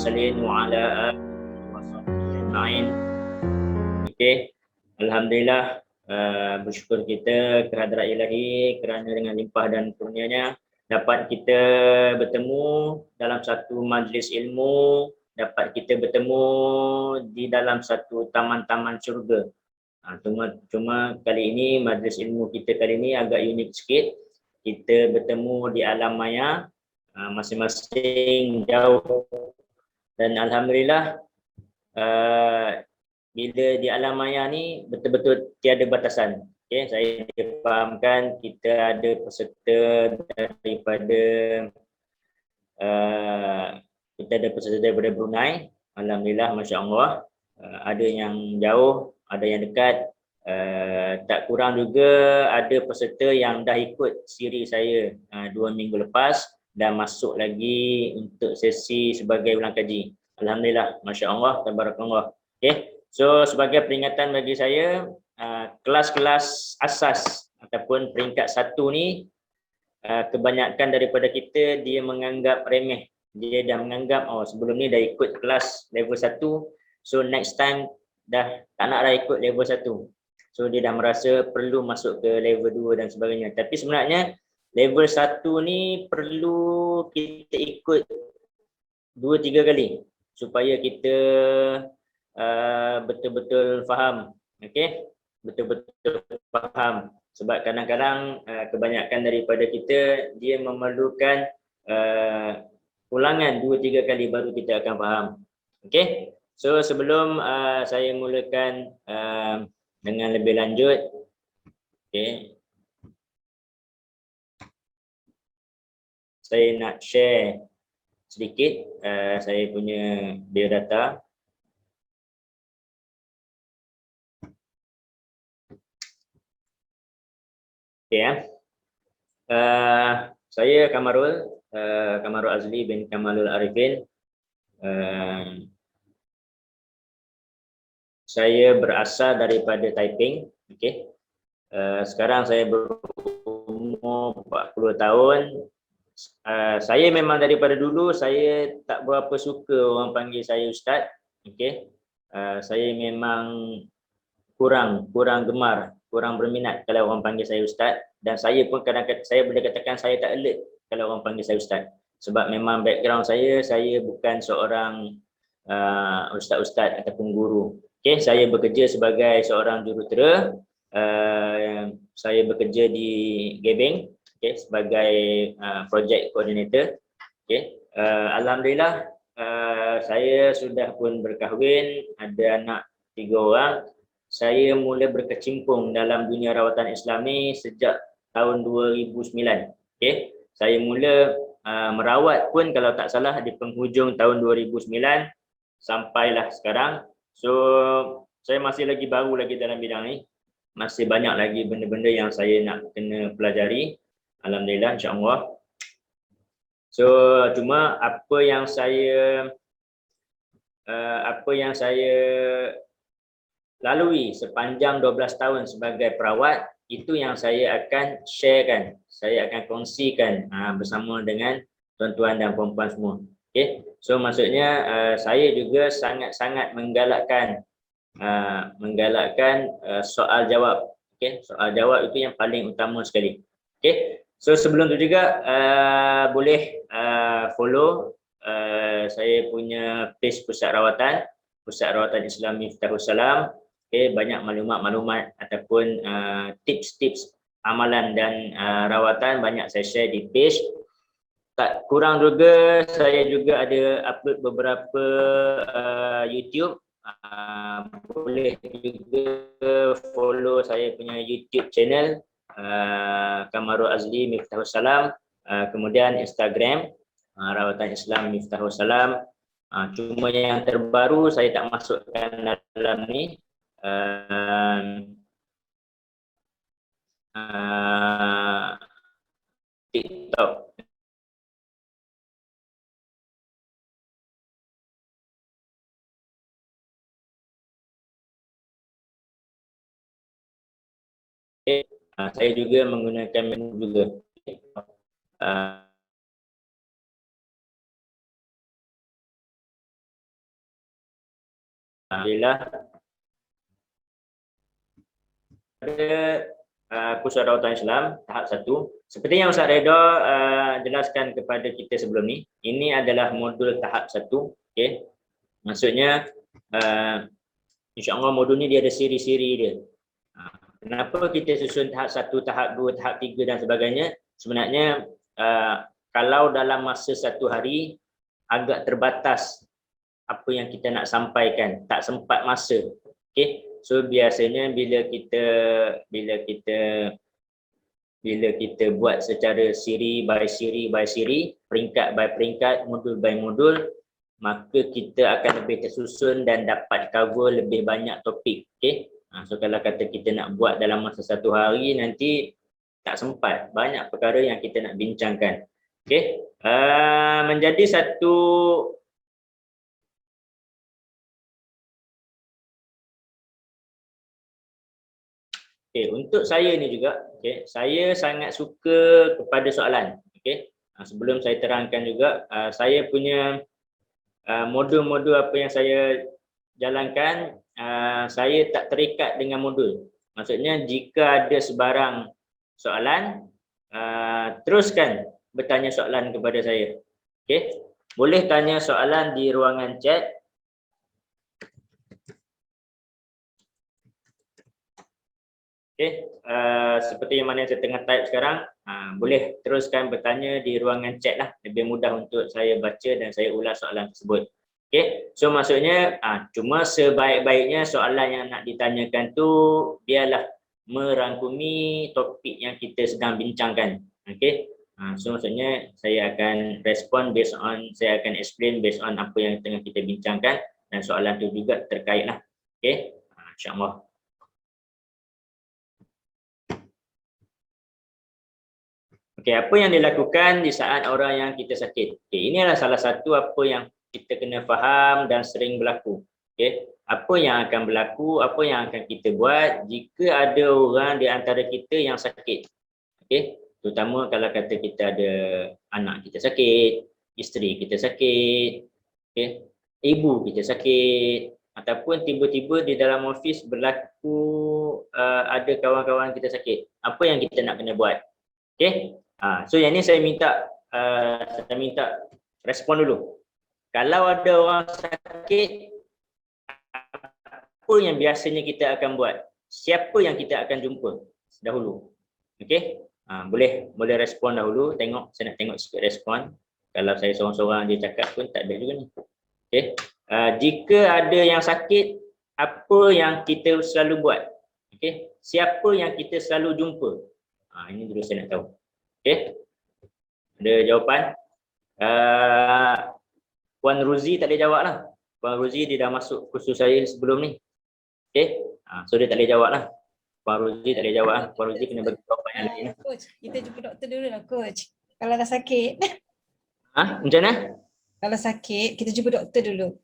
mursalin wa ala alihi wa sahbihi ajma'in. Okey, alhamdulillah, bersyukur kita kehadrat Ilahi kerana dengan limpah dan kurnianya dapat kita bertemu dalam satu majlis ilmu, dapat kita bertemu di dalam satu taman-taman syurga. Cuma kali ini majlis ilmu kita kali ini agak unik sikit. Kita bertemu di alam maya, masing-masing jauh, dan alhamdulillah bila di alam maya ni betul-betul tiada batasan. Okay, saya fahamkan kita ada peserta daripada Brunei. Alhamdulillah, masya-Allah. Ada yang jauh, ada yang dekat. Tak kurang juga ada peserta yang dah ikut siri saya 2 minggu lepas dan masuk lagi untuk sesi sebagai ulang kaji. Alhamdulillah, masya-Allah, tabarakallah. Okay. So sebagai peringatan bagi saya, kelas-kelas asas ataupun peringkat 1 ni kebanyakan daripada kita dia menganggap remeh. Dia dah menganggap sebelum ni dah ikut kelas level 1, so next time dah tak nak dah ikut level 1. So dia dah merasa perlu masuk ke level 2 dan sebagainya. Tapi sebenarnya level 1 ni perlu kita ikut 2-3 kali supaya kita betul-betul faham. Okey, betul-betul faham. Sebab kadang-kadang kebanyakan daripada kita dia memerlukan ulangan 2-3 kali baru kita akan faham. Okey. So sebelum saya mulakan dengan lebih lanjut, okey, saya nak share sedikit saya punya biodata. Okey, saya Kamarul Azli bin Kamalul Arifin. Saya berasal daripada Taiping. Okey. Sekarang saya berumur 40 tahun. Saya memang daripada dulu saya tak berapa suka orang panggil saya ustaz. Okey. Saya memang kurang gemar, kurang berminat kalau orang panggil saya ustaz, dan saya pun kadang-kadang saya boleh katakan saya tak alert kalau orang panggil saya ustaz. Sebab memang background saya bukan seorang ustaz-ustaz ataupun guru. Okey, saya bekerja sebagai seorang jurutera. Saya bekerja di Gebeng, okey, sebagai project coordinator. Okey, alhamdulillah saya sudah pun berkahwin, ada anak 3 orang. Saya mula berkecimpung dalam dunia rawatan Islami sejak tahun 2009. Okey, saya mula merawat pun kalau tak salah di penghujung tahun 2009 sampailah sekarang. So saya masih lagi baru lagi dalam bidang ni. Masih banyak lagi benda-benda yang saya nak kena pelajari. Alhamdulillah, insya-Allah. So cuma apa yang saya lalui sepanjang 12 tahun sebagai perawat, itu yang saya akan sharekan, saya akan kongsikan bersama dengan tuan-tuan dan puan-puan semua. Okey, so maksudnya saya juga sangat-sangat menggalakkan soal jawab. Okey, soal jawab itu yang paling utama sekali. Okey, so sebelum tu juga boleh follow saya punya page Pusat Rawatan Islam Miftahus Salam. Okey, banyak maklumat-maklumat ataupun tips-tips amalan dan rawatan banyak saya share di page. Tak kurang juga saya juga ada upload beberapa YouTube. Boleh juga follow saya punya YouTube channel Kamarul Azli Miftahus Salam, kemudian Instagram Rawatan Islam Miftahus Salam. Cuma yang terbaru saya tak masukkan dalam ni, TikTok. Saya juga menggunakan menu juga. Alhamdulillah kursus rawatan Islam tahap 1. Seperti yang Ustaz Redha jelaskan kepada kita sebelum ni, ini adalah modul tahap 1. Okey. Maksudnya insya-Allah modul ni dia ada siri-siri dia. Kenapa kita susun tahap 1, tahap 2, tahap 3 dan sebagainya? Sebenarnya kalau dalam masa 1 hari agak terbatas apa yang kita nak sampaikan, tak sempat masa. Okey. So biasanya bila kita buat secara siri by siri, peringkat by peringkat, modul by modul, maka kita akan lebih tersusun dan dapat cover lebih banyak topik. Okey. So kalau kata kita nak buat dalam masa 1 hari, nanti tak sempat, banyak perkara yang kita nak bincangkan. Okey. Menjadi satu untuk saya ni juga, saya sangat suka kepada soalan. Sebelum saya terangkan juga, saya punya modul-modul apa yang saya jalankan, saya tak terikat dengan modul. Maksudnya jika ada sebarang soalan, teruskan bertanya soalan kepada saya. Boleh tanya soalan di ruangan chat. Seperti yang mana saya tengah type sekarang, boleh teruskan bertanya di ruangan chat lah. Lebih mudah untuk saya baca dan saya ulas soalan tersebut. So maksudnya cuma sebaik-baiknya soalan yang nak ditanyakan tu biarlah merangkumi topik yang kita sedang bincangkan. So maksudnya saya akan respon based on, saya akan explain based on apa yang tengah kita bincangkan, dan soalan tu juga terkait lah. InsyaAllah. Apa yang dilakukan di saat orang yang kita sakit? Ini adalah salah satu apa yang kita kena faham dan sering berlaku. Apa yang akan berlaku, apa yang akan kita buat jika ada orang di antara kita yang sakit. Terutama kalau kata kita ada anak kita sakit, isteri kita sakit, ibu kita sakit, ataupun tiba-tiba di dalam office berlaku ada kawan-kawan kita sakit. Apa yang kita nak kena buat? So yang ni saya minta respon dulu. Kalau ada orang sakit, apa yang biasanya kita akan buat? Siapa yang kita akan jumpa dahulu? Boleh respon dahulu. Saya nak tengok sikit respon. Kalau saya seorang-seorang dia cakap pun tak ada juga ni. Jika ada yang sakit, apa yang kita selalu buat? Siapa yang kita selalu jumpa? Ini dulu saya nak tahu. Ada jawapan? Puan Ruzi tak boleh jawab lah. Puan Ruzi dia dah masuk kursus saya sebelum ni. So dia tak boleh jawab lah. Puan Ruzi tak boleh jawab lah. Puan Ruzi kena bagi jawapan yang lain lah. Coach, kita jumpa doktor dulu lah coach. Kalau dah sakit. Macam mana? Kalau sakit, kita jumpa doktor dulu.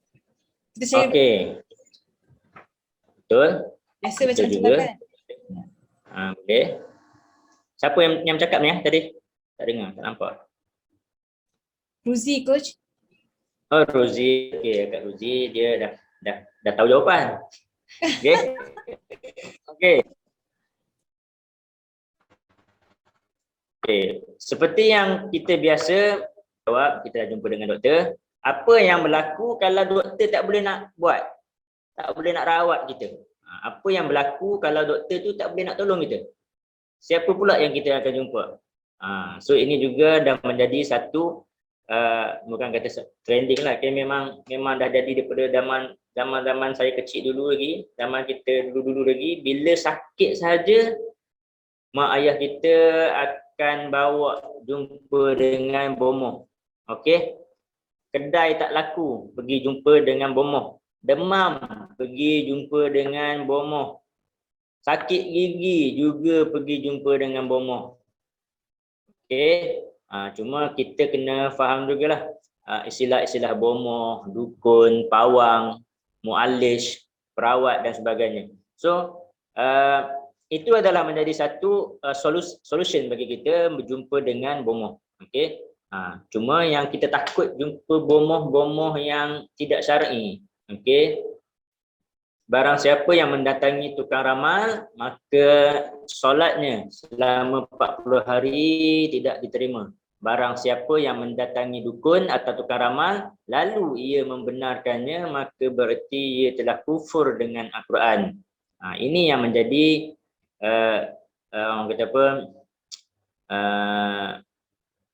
Kita cari Betul. biasa macam juga. kan? Boleh. Siapa yang cakap ni tadi? Tak dengar, tak nampak. Ruzi coach. Oh, Ruzi. Kak Ruzi dia dah tahu jawapan. Seperti yang kita biasa jawab, kita dah jumpa dengan doktor. Apa yang berlaku kalau doktor tak boleh nak buat? Tak boleh nak rawat kita? Apa yang berlaku kalau doktor tu tak boleh nak tolong kita? Siapa pula yang kita akan jumpa? So ini juga dah menjadi satu bukan kata trending lah. Memang dah jadi daripada zaman saya kecil dulu lagi, zaman kita dulu lagi, bila sakit saja mak ayah kita akan bawa jumpa dengan bomoh. Kedai tak laku, pergi jumpa dengan bomoh. Demam, pergi jumpa dengan bomoh. Sakit gigi juga pergi jumpa dengan bomoh. Cuma kita kena faham jugalah istilah-istilah bomoh, dukun, pawang, mu'alish, perawat dan sebagainya. So itu adalah menjadi satu solution bagi kita berjumpa dengan bomoh. Cuma yang kita takut jumpa bomoh-bomoh yang tidak syar'i. barang siapa yang mendatangi tukang ramal, maka solatnya selama 40 hari tidak diterima. Barang siapa yang mendatangi dukun atau tukang ramal, lalu ia membenarkannya, maka berarti ia telah kufur dengan Al-Quran. Ini yang menjadi orang kata apa,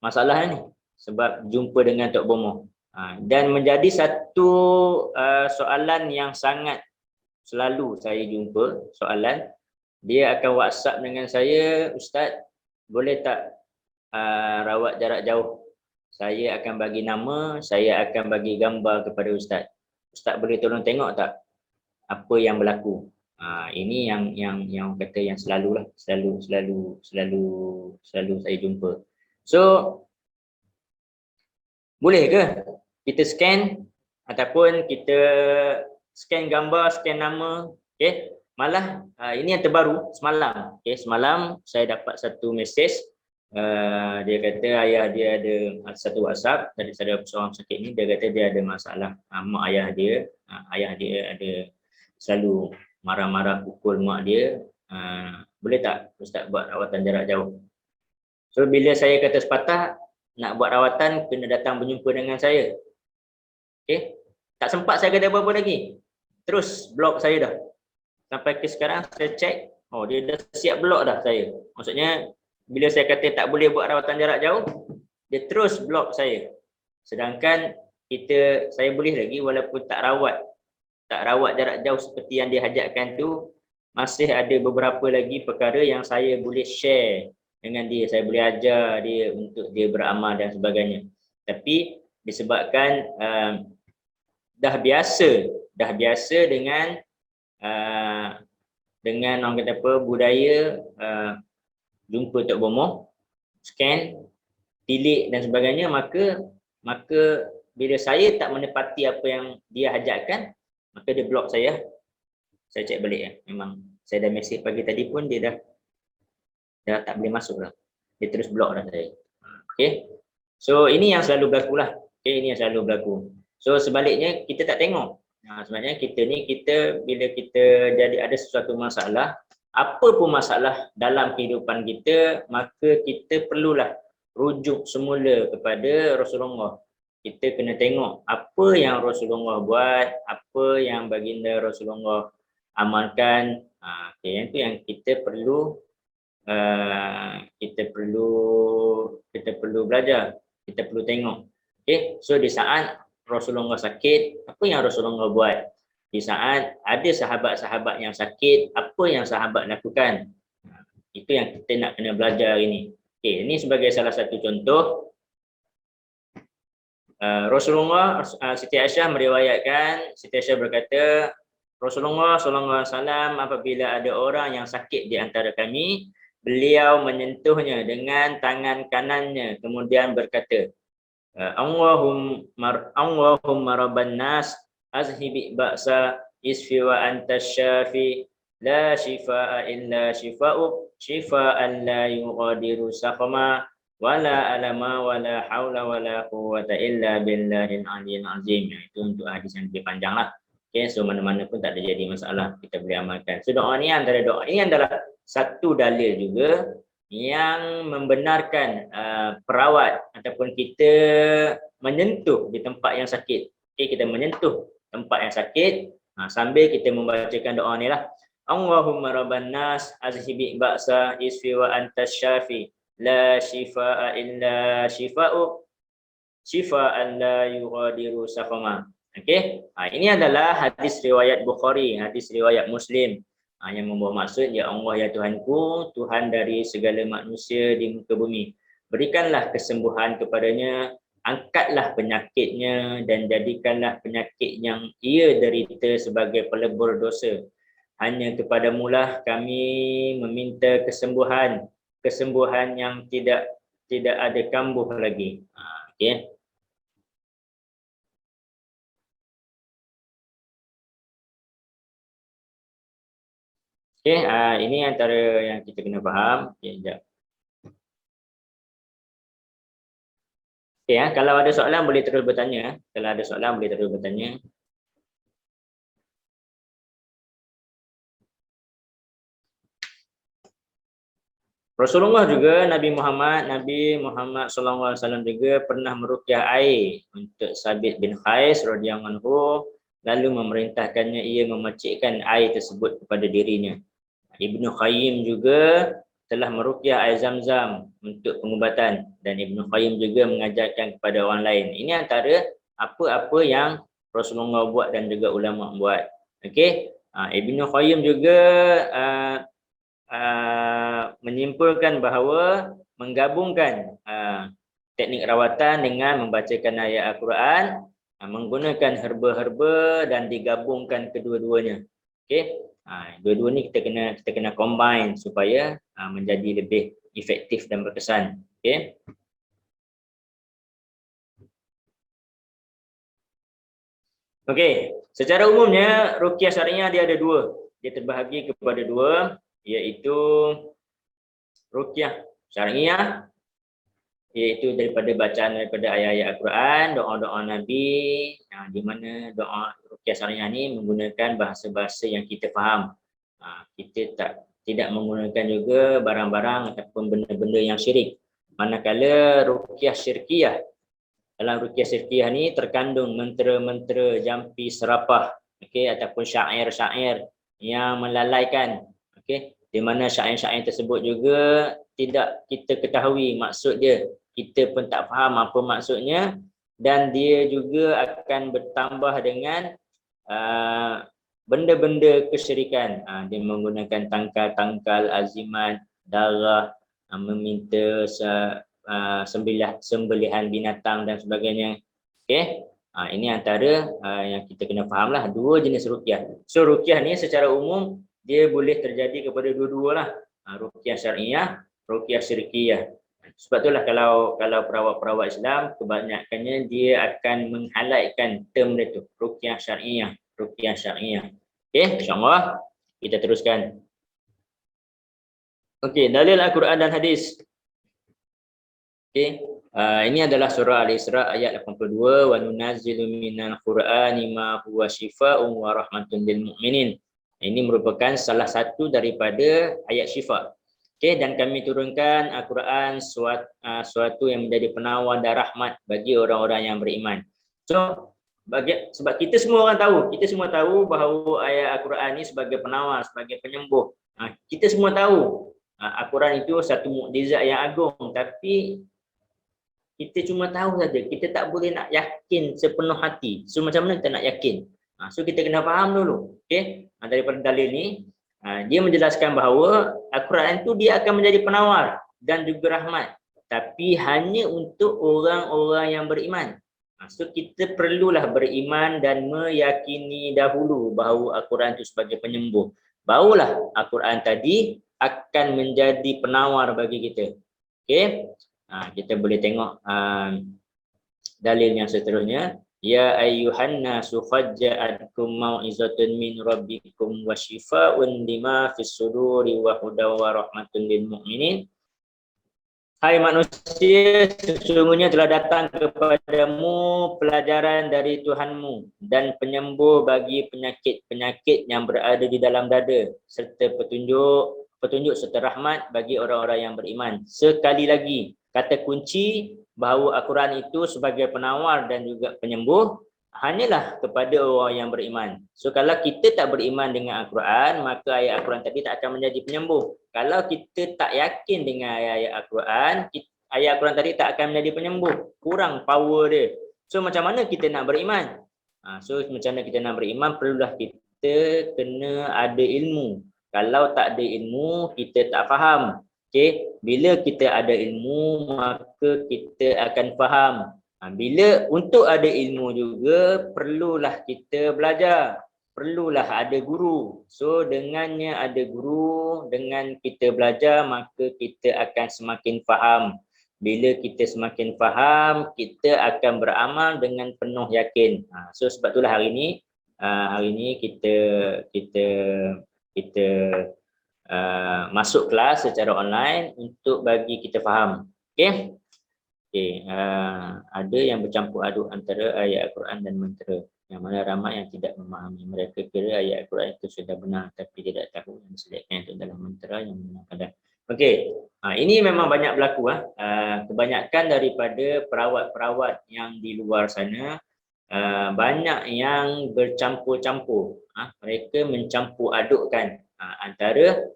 masalah ni. Sebab jumpa dengan Tok Bomoh. Dan menjadi satu soalan yang sangat selalu saya jumpa, soalan. Dia akan WhatsApp dengan saya, Ustaz, boleh tak rawat jarak jauh? Saya akan bagi nama, saya akan bagi gambar kepada Ustaz. Ustaz boleh tolong tengok tak apa yang berlaku? Ini yang kata yang selalu saya jumpa. So boleh ke kita scan ataupun kita scan gambar, scan nama, okey? Malah ini yang terbaru semalam. Okey, semalam saya dapat satu mesej, dia kata ayah dia ada satu WhatsApp dari seorang sakit ni, dia kata dia ada masalah mak ayah dia ada selalu marah-marah pukul mak dia, boleh tak Ustaz buat rawatan jarak jauh? So bila saya kata sepatah nak buat rawatan, kena datang berjumpa dengan saya. Okey, tak sempat saya kata apa-apa lagi, terus blok saya dah. Sampai ke sekarang saya cek, oh dia dah siap blok dah saya. Maksudnya bila saya kata tak boleh buat rawatan jarak jauh, dia terus blok saya. Sedangkan saya boleh lagi walaupun tak rawat jarak jauh seperti yang dihajatkan tu, masih ada beberapa lagi perkara yang saya boleh share dengan dia. Saya boleh ajar dia untuk dia beramal dan sebagainya. Tapi disebabkan dah biasa dengan orang kata apa, budaya jumpa Tok Bomoh, scan, tilik dan sebagainya, maka bila saya tak menepati apa yang dia hajatkan, maka dia blok saya. Saya cek balik ya. Memang saya dah mesej pagi tadi pun dia dah tak boleh masuk dah. Dia terus blok dah saya. Okey. So ini yang selalu berlaku lah. Okey, ini yang selalu berlaku. So sebaliknya kita tak tengok. Sebenarnya kita bila kita jadi ada sesuatu masalah, apa pun masalah dalam kehidupan kita, maka kita perlulah rujuk semula kepada Rasulullah. Kita kena tengok apa yang Rasulullah buat, apa yang baginda Rasulullah amalkan. Yang itu yang kita perlu belajar, kita perlu tengok. Okay? So di saat Rasulullah sakit, apa yang Rasulullah buat? Di saat ada sahabat-sahabat yang sakit, apa yang sahabat lakukan? Itu yang kita nak kena belajar ini. Okay, ini sebagai salah satu contoh. Rasulullah, Siti Aisyah meriwayatkan, Siti Aisyah berkata, Rasulullah SAW apabila ada orang yang sakit di antara kami, beliau menyentuhnya dengan tangan kanannya, kemudian berkata, Allahumma rabban nas azhibi ba'sa isfi wa anta syafi la shifaa illa shifa'uk shifaan la yughadiru saqama wala alama wala haula wala quwwata illa billahil aliyyil azim. Itu untuk hadis yang lebih panjang lah. Okay, so mana-mana pun tak ada jadi masalah, kita boleh amalkan. So doa ni adalah satu dalil juga yang membenarkan perawat ataupun kita menyentuh di tempat yang sakit. Okay, kita menyentuh tempat yang sakit sambil kita membacakan doa ni lah. Allahumma rabban nas azhibi ba'sa isfi wa antas syafi la shifaa illa shifa'uk shifaan la yughadiru saqama. Okey, ini adalah hadis riwayat Bukhari, hadis riwayat Muslim. Yang membawa maksud, ya Allah ya Tuhanku, Tuhan dari segala manusia di muka bumi, berikanlah kesembuhan kepadanya, angkatlah penyakitnya dan jadikanlah penyakit yang ia derita sebagai pelebur dosa. Hanya kepadamulah kami meminta kesembuhan yang tidak ada kambuh lagi. Okey. Okey, ini antara yang kita kena faham. Okey, sekejap. Okey, kalau ada soalan boleh terus bertanya. Kalau ada soalan boleh terus bertanya. Rasulullah juga Nabi Muhammad sallallahu alaihi wasallam juga pernah meruqyah air untuk Sabit bin Qais radhiyallahu anhu, lalu memerintahkannya ia memercikkan air tersebut kepada dirinya. Ibnu Qayyim juga telah meruqyah air Zam-Zam untuk pengubatan, dan Ibnu Qayyim juga mengajarkan kepada orang lain. Ini antara apa-apa yang Rasulullah buat dan juga ulama buat. Okey. Ibnu Qayyim juga menyimpulkan bahawa menggabungkan teknik rawatan dengan membacakan ayat Al-Quran, menggunakan herba-herba dan digabungkan kedua-duanya. Okey. Dua-dua ni kita kena combine supaya menjadi lebih efektif dan berkesan. Okey. Okey, secara umumnya ruqyah syar'iah dia ada dua. Dia terbahagi kepada dua, iaitu ruqyah syar'iah, iaitu daripada ayat-ayat Al-Quran, doa-doa Nabi, di mana doa ruqyah syar'iah ni menggunakan bahasa-bahasa yang kita faham. Kita tidak menggunakan juga barang-barang ataupun benda-benda yang syirik. Manakala ruqyah syirkiyah, dalam ruqyah syirkiyah ni terkandung mentera-mentera, jampi serapah, okey, ataupun syair-syair yang melalaikan, okey, di mana syair-syair tersebut juga tidak kita ketahui maksud dia, kita pun tak faham apa maksudnya, dan dia juga akan bertambah dengan benda-benda kesyirikan. Dia menggunakan tangkal-tangkal, azimat, darah, meminta sembelihan binatang dan sebagainya. Okey. Ini antara yang kita kena fahamlah, dua jenis ruqyah. So ruqyah ni secara umum dia boleh terjadi kepada dua-dualah. Ruqyah syar'iah, ruqyah syirkiyah. Sebab itulah kalau perawat-perawat Islam kebanyakannya dia akan meng-highlightkan term dia tu, ruqyah syar'iah, ruqyah syar'iah. Okey, insya-Allah kita teruskan. Okey, dalil Al-Quran dan hadis. Okey, ini adalah surah Al-Isra ayat 82, wa nunazzilu minal Qur'ani ma huwa syifaa'un wa rahmatun lil mu'minin. Ini merupakan salah satu daripada ayat syifa. Okey, dan kami turunkan Al-Quran suatu yang menjadi penawar dan rahmat bagi orang-orang yang beriman. So sebab kita semua tahu bahawa ayat Al-Quran ini sebagai penawar, sebagai penyembuh. Kita semua tahu Al-Quran itu satu mukjizat yang agung, tapi kita cuma tahu saja, kita tak boleh nak yakin sepenuh hati. So macam mana kita nak yakin? So kita kena faham dulu. Okey, daripada dalil ni dia menjelaskan bahawa Al-Quran itu dia akan menjadi penawar dan juga rahmat, tapi hanya untuk orang-orang yang beriman. So kita perlulah beriman dan meyakini dahulu bahawa Al-Quran itu sebagai penyembuh. Barulah Al-Quran tadi akan menjadi penawar bagi kita. Okey. Kita boleh tengok dalil yang seterusnya. Ya ayyuhan nasu qad ja'atkum mau'izatun min rabbikum wa syifaa'un lima fis suduri wa hudaw wa rahmatun lil mu'minin. Hai manusia, sesungguhnya telah datang kepadamu pelajaran dari Tuhanmu dan penyembuh bagi penyakit-penyakit yang berada di dalam dada, serta petunjuk serta rahmat bagi orang-orang yang beriman. Sekali lagi, kata kunci bahawa Al-Quran itu sebagai penawar dan juga penyembuh hanyalah kepada orang yang beriman. So kalau kita tak beriman dengan Al-Quran, maka ayat Al-Quran tadi tak akan menjadi penyembuh. Kalau kita tak yakin dengan ayat-ayat Al-Quran, ayat Al-Quran tadi tak akan menjadi penyembuh. Kurang power dia. So macam mana kita nak beriman? Macam mana kita nak beriman? Perlulah kita kena ada ilmu. Kalau tak ada ilmu, kita tak faham. Okay? Bila kita ada ilmu, maka kita akan faham. Bila untuk ada ilmu juga, perlulah kita belajar. Perlulah ada guru. So dengannya ada guru, dengan kita belajar, maka kita akan semakin faham. Bila kita semakin faham, kita akan beramal dengan penuh yakin. So sebab itulah hari ini kita masuk kelas secara online untuk bagi kita faham. Okey. Ada yang bercampur aduk antara ayat Al-Quran dan mentera, yang mana ramai yang tidak memahami. Mereka kira ayat Al-Quran itu sudah benar, tapi tidak tahu yang disediakan itu dalam mentera yang benar. Okey. Ini memang banyak berlaku. Kebanyakan daripada perawat-perawat yang di luar sana banyak yang bercampur-campur. Mereka mencampur adukkan antara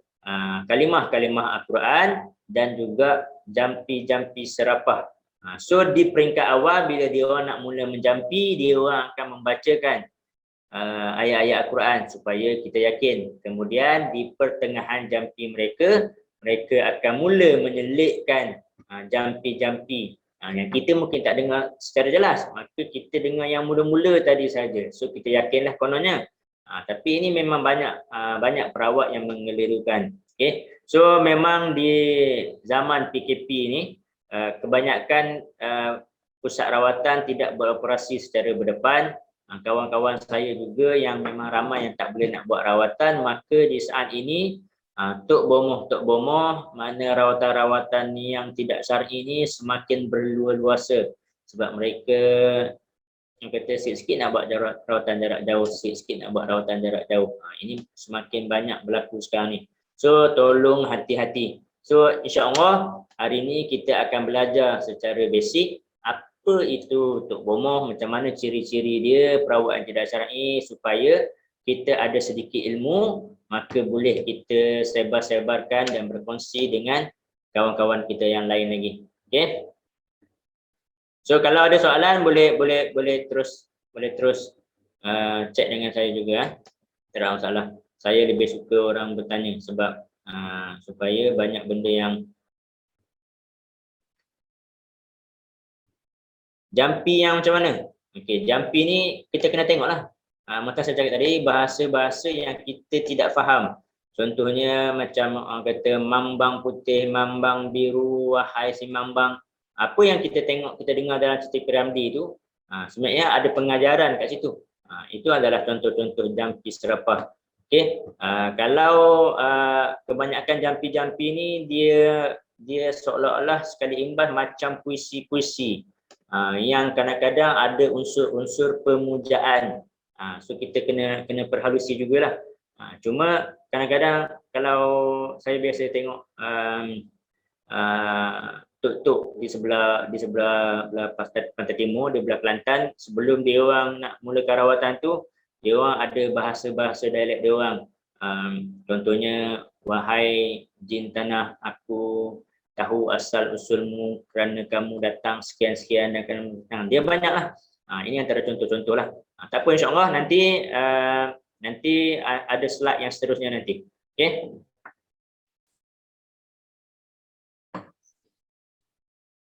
kalimah-kalimah Al-Quran dan juga jampi-jampi serapah. So di peringkat awal bila dia orang nak mula menjampi, dia orang akan membacakan ayat-ayat Al-Quran supaya kita yakin. Kemudian di pertengahan jampi mereka akan mula menyelitkan jampi-jampi yang kita mungkin tak dengar secara jelas. Maka kita dengar yang mula-mula tadi saja. So kita yakinlah kononnya. Tapi ini memang banyak perawat yang mengelirukan. Okay. So memang di zaman PKP ni kebanyakan pusat rawatan tidak beroperasi secara berdepan. Kawan-kawan saya juga yang memang ramai yang tak boleh nak buat rawatan, maka di saat ini tok bomoh mana rawatan-rawatan yang tidak syar'i ini semakin berluas-luasa sebab mereka yang kata sikit-sikit nak buat rawatan jarak jauh, sikit-sikit nak buat rawatan jarak jauh. Ini semakin banyak berlaku sekarang ni. So tolong hati-hati. So insya-Allah hari ini kita akan belajar secara basic apa itu tok bomoh, macam mana ciri-ciri dia, perawat yang tidak syar'i, supaya kita ada sedikit ilmu, maka boleh kita sebar-sebarkan dan berkongsi dengan kawan-kawan kita yang lain lagi. Okey. So kalau ada soalan boleh terus chat dengan saya juga. Tak ada masalah. Saya lebih suka orang bertanya sebab supaya banyak benda yang jampi yang macam mana. Okey, jampi ni kita kena tengoklah. Macam saya cakap tadi, bahasa-bahasa yang kita tidak faham. Contohnya macam orang kata mambang putih, mambang biru, wahai si mambang. Apa yang kita tengok, kita dengar dalam cerita Piramli itu, sebenarnya ada pengajaran kat situ. Itu adalah contoh-contoh jampi serapah. Okey, kalau kebanyakan jampi-jampi ni dia seolah-olah sekali imbas macam puisi-puisi yang kadang-kadang ada unsur-unsur pemujaan. So kita kena perhalusi jugalah. Cuma kadang-kadang kalau saya biasa tengok tok-tok di sebelah pantai timur, di belah Kelantan, sebelum dia orang nak mulakan rawatan tu, dia orang ada bahasa-bahasa dialek dia orang. Contohnya, wahai jin tanah, aku tahu asal usulmu kerana kamu datang sekian-sekian dan kamu datang. Dia banyaklah. Ini antara contoh-contoh lah. Tak apa, insya-Allah nanti ada slide yang seterusnya nanti. Okey.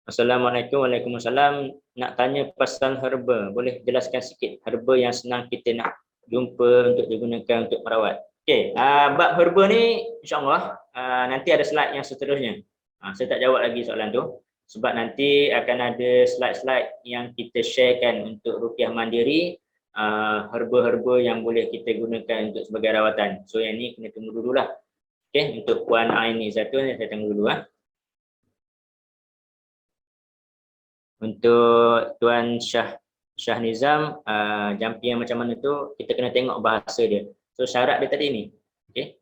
Assalamualaikum, waalaikumsalam. Nak tanya pasal herba, boleh jelaskan sikit herba yang senang kita nak jumpa untuk digunakan untuk merawat. Okey, bab herba ni insya-Allah nanti ada slide yang seterusnya. Saya tak jawab lagi soalan tu sebab nanti akan ada slide-slide yang kita sharekan untuk ruqyah mandiri, herba-herba yang boleh kita gunakan untuk sebagai rawatan. So yang ni kena tunggu dululah. Okey, untuk Puan Aini satu ni saya tunggu dulu . Untuk Tuan Syah Nizam, jampi yang macam mana tu kita kena tengok bahasa dia. So syarat dia tadi ni. Okey.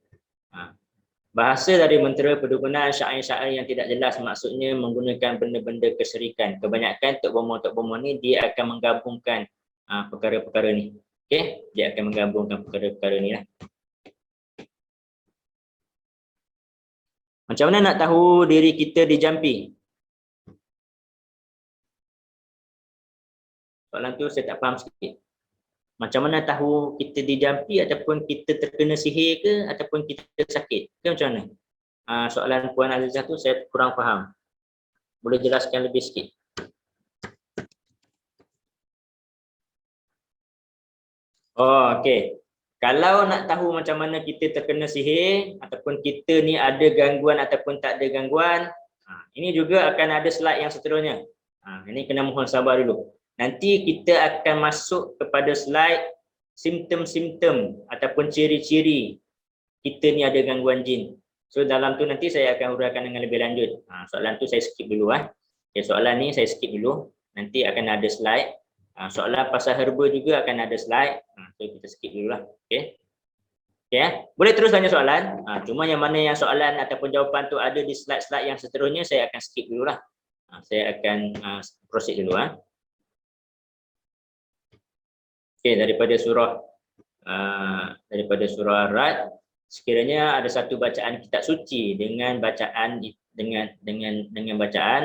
Bahasa dari mentera perdukunan syair-syair yang tidak jelas maksudnya menggunakan benda-benda kesyirikan. Kebanyakan tok bomoh ni dia akan menggabungkan perkara-perkara ni. Okey, dia akan menggabungkan perkara-perkara ni lah. Macam mana nak tahu diri kita dijampi? Soalan tu saya tak faham sikit. Macam mana tahu kita dijampi ataupun kita terkena sihir ke ataupun kita sakit ke macam mana? Soalan Puan Azizah tu saya kurang faham. Boleh jelaskan lebih sikit? Oh, okey. Kalau nak tahu macam mana kita terkena sihir ataupun kita ni ada gangguan ataupun tak ada gangguan, ini juga akan ada slide yang seterusnya. Ini kena mohon sabar dulu. Nanti kita akan masuk kepada slide simptom-simptom ataupun ciri-ciri kita ni ada gangguan jin. So dalam tu nanti saya akan uraikan dengan lebih lanjut. Soalan tu saya skip dulu . Okay, soalan ni saya skip dulu. Nanti akan ada slide. Soalan pasal herba juga akan ada slide. So kita skip dululah. Okay. Boleh terus tanya soalan. Cuma yang mana yang soalan ataupun jawapan tu ada di slide-slide yang seterusnya, saya akan skip dululah. Saya akan proceed dulu. Daripada surah Ar-Ra'd, sekiranya ada satu bacaan kitab suci dengan bacaan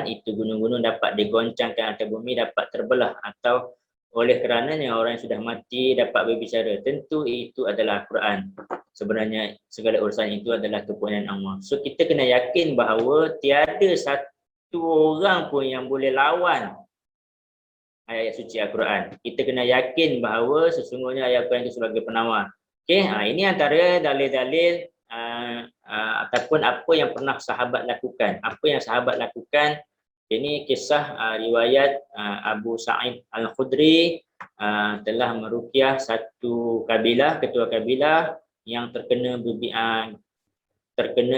itu gunung-gunung dapat digoncangkan atau bumi dapat terbelah, atau oleh kerananya orang yang sudah mati dapat berbicara, tentu itu adalah Al-Quran. Sebenarnya segala urusan itu adalah kepunyaan Allah. So kita kena yakin bahawa tiada satu orang pun yang boleh lawan ayat suci Al-Quran. Kita kena yakin bahawa sesungguhnya ayat Al-Quran itu sebagai penawar. Ini antara dalil-dalil ataupun apa yang pernah sahabat lakukan. Apa yang sahabat lakukan, ini kisah riwayat Abu Sa'id Al-Khudri telah meruqyah satu kabilah, ketua kabilah yang terkena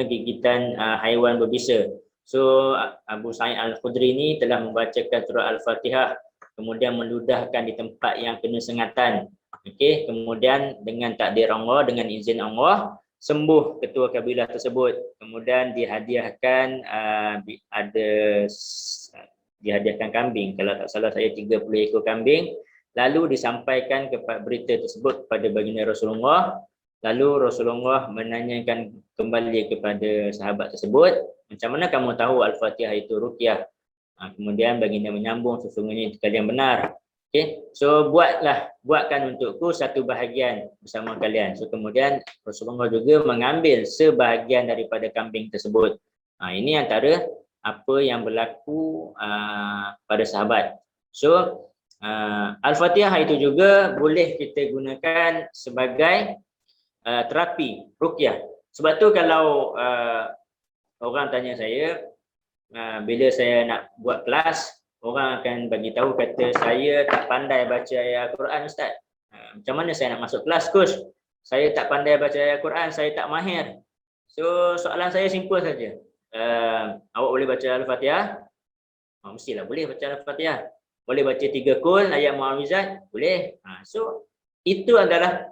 gigitan haiwan berbisa. So Abu Sa'id Al-Khudri ini telah membacakan surah Al-Fatihah, kemudian meludahkan di tempat yang kena sengatan. Kemudian dengan takdir Allah, dengan izin Allah, sembuh ketua kabilah tersebut. Kemudian dihadiahkan dihadiahkan kambing, kalau tak salah saya 30 ekor kambing. Lalu disampaikan kepada berita tersebut kepada baginda Rasulullah. Lalu Rasulullah menanyakan kembali kepada sahabat tersebut, macam mana kamu tahu Al-Fatihah itu ruqyah? Kemudian baginda menyambung, sesungguhnya itu kalian benar. So buatkan untukku satu bahagian bersama kalian. So kemudian Rasulullah juga mengambil sebahagian daripada kambing tersebut. Ini antara apa yang berlaku pada sahabat. So Al-Fatihah itu juga boleh kita gunakan sebagai terapi ruqyah. Sebab tu kalau orang tanya saya, bila saya nak buat kelas, orang akan bagi tahu, kata saya tak pandai baca ayat Al-Quran Ustaz. Macam mana saya nak masuk kelas, Coach? Saya tak pandai baca ayat Al-Quran, saya tak mahir. So soalan saya simple saja. Awak boleh baca Al-Fatihah? Mestilah boleh baca Al-Fatihah. Boleh baca 3 kul, ayat muawizat? Boleh. So itu adalah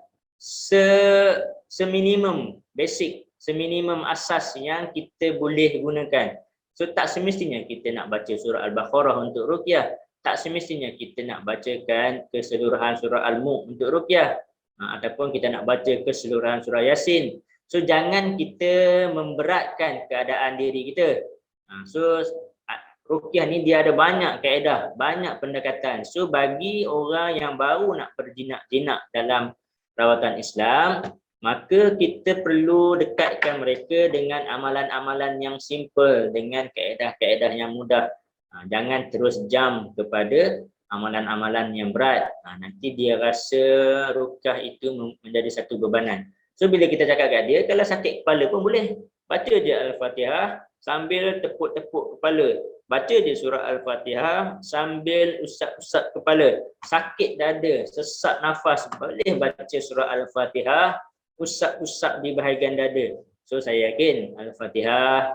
seminimum basic, seminimum asas yang kita boleh gunakan. So tak semestinya kita nak baca surah Al-Baqarah untuk ruqyah. Tak semestinya kita nak bacakan keseluruhan surah Al-Mulk untuk ruqyah. Ataupun kita nak baca keseluruhan surah Yasin. So jangan kita memberatkan keadaan diri kita. So ruqyah ni dia ada banyak kaedah, banyak pendekatan. So bagi orang yang baru nak berjinak-jinak dalam rawatan Islam, maka kita perlu dekatkan mereka dengan amalan-amalan yang simple, dengan kaedah-kaedah yang mudah. Jangan terus jam kepada amalan-amalan yang berat. Nanti dia rasa ruqyah itu menjadi satu bebanan. So bila kita cakap kat dia, kalau sakit kepala pun boleh. Baca je Al-Fatihah sambil tepuk-tepuk kepala. Baca je surah Al-Fatihah sambil usap-usap kepala. Sakit dada, sesak nafas, boleh baca surah Al-Fatihah, usap-usap di bahagian dada. So saya yakin Al-Fatihah,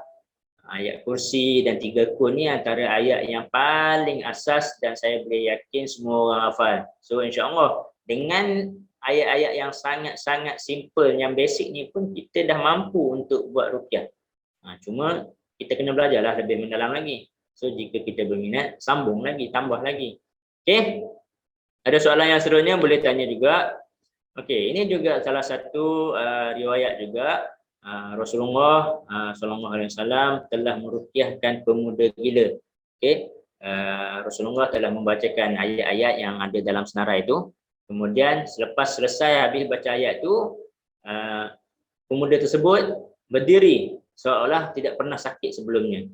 ayat kursi dan 3 kul ni antara ayat yang paling asas dan saya boleh yakin semua orang hafal. So insya-Allah dengan ayat-ayat yang sangat-sangat simple, yang basic ni pun kita dah mampu untuk buat ruqyah. Cuma kita kena belajarlah lebih mendalam lagi. So jika kita berminat, sambung lagi, tambah lagi. Okey. Ada soalan yang seterusnya boleh tanya juga. Okey, ini juga salah satu riwayat juga, Rasulullah sallallahu alaihi wasallam telah meruqyahkan pemuda gila. Okey, Rasulullah telah membacakan ayat-ayat yang ada dalam senarai itu. Kemudian selepas selesai habis baca ayat itu, pemuda tersebut berdiri seolah tidak pernah sakit sebelumnya.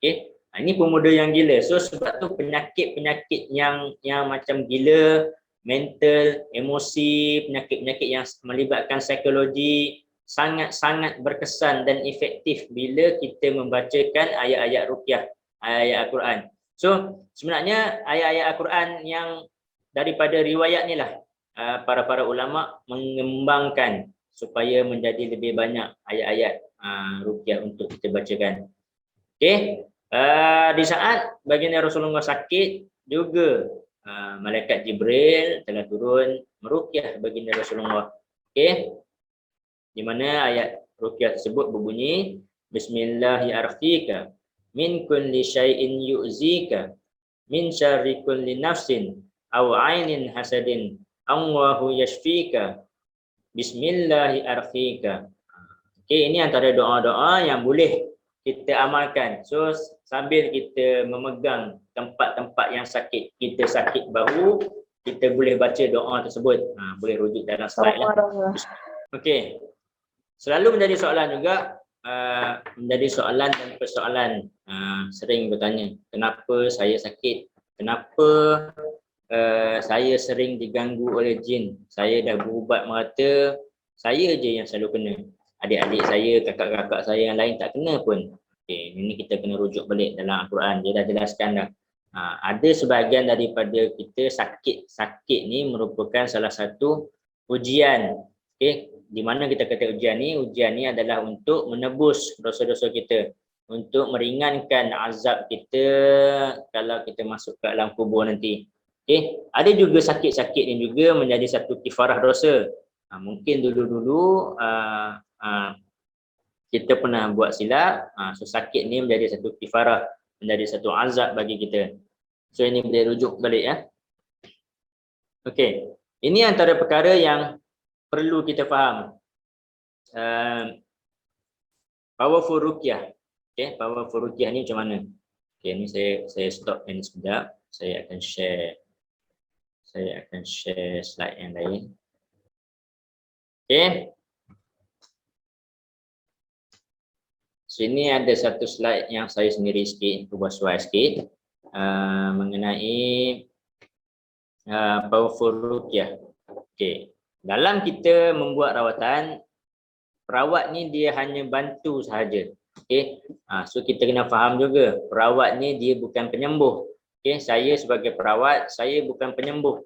Okey, ini pemuda yang gila. So sebab tu penyakit-penyakit yang macam gila, mental, emosi, penyakit-penyakit yang melibatkan psikologi sangat-sangat berkesan dan efektif bila kita membacakan ayat-ayat ruqyah, ayat-ayat Al-Quran. So sebenarnya ayat-ayat Al-Quran yang daripada riwayat ni lah para ulama mengembangkan supaya menjadi lebih banyak ayat-ayat ruqyah untuk kita bacakan. Okey, di saat baginda Rasulullah sakit juga, malaikat Jibril telah turun meruqyah baginda Rasulullah. Okey. di mana ayat ruqyah tersebut berbunyi Bismillahirrahmanirrahim min kulli syai'in yu'zika min syarri kulli nafsin aw 'ainin hasadin Allahu yashfika Bismillahirrahmanirrahim. Okey, ini antara doa-doa yang boleh kita amalkan. So sambil kita memegang tempat-tempat yang sakit, kita sakit bahu, kita boleh baca doa tersebut. Boleh rujuk dalam slide lah. Okey. Selalu menjadi soalan juga, menjadi soalan dan persoalan. Sering bertanya, kenapa saya sakit? Kenapa saya sering diganggu oleh jin? Saya dah berubat merata, saya je yang selalu kena. Adik-adik saya, kakak-kakak saya yang lain tak kena pun. Okey, ini kita kena rujuk balik dalam Al-Quran. Dia dah jelaskan dah. Ada sebahagian daripada kita sakit ni merupakan salah satu ujian. Okey, di mana kita kata ujian ni adalah untuk menebus dosa-dosa kita, untuk meringankan azab kita kalau kita masuk ke alam kubur nanti. Okey, ada juga sakit-sakit yang juga menjadi satu kifarah dosa. Mungkin dulu-dulu kita pernah buat silap, so sakit ni menjadi satu kifarah, menjadi satu azab bagi kita. So ini boleh rujuk balik ya. Okey, ini antara perkara yang perlu kita faham. Powerful ruqyah. Okey, powerful ruqyah ni macam mana? Okey, ni saya stop ini sekejap. Saya akan share slide yang lain. Okey. Sini ada satu slide yang saya sendiri sikit, ubah suai sikit, mengenai powerful ruqyah. Okey. Dalam kita membuat rawatan, perawat ni dia hanya bantu sahaja. Okey. So kita kena faham juga, perawat ni dia bukan penyembuh. Okey, saya sebagai perawat, saya bukan penyembuh.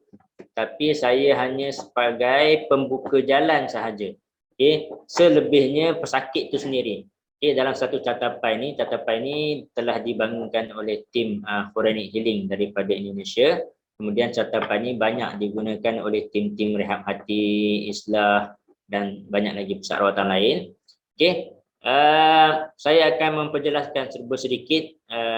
Tapi saya hanya sebagai pembuka jalan sahaja. Okey, selebihnya pesakit tu sendiri. Okey, dalam satu catapan ni telah dibangunkan oleh tim Quranic Healing daripada Indonesia. Kemudian catapan ni banyak digunakan oleh tim-tim rehab hati, islah dan banyak lagi pusat rawatan lain. Okey, saya akan memperjelaskan serba sedikit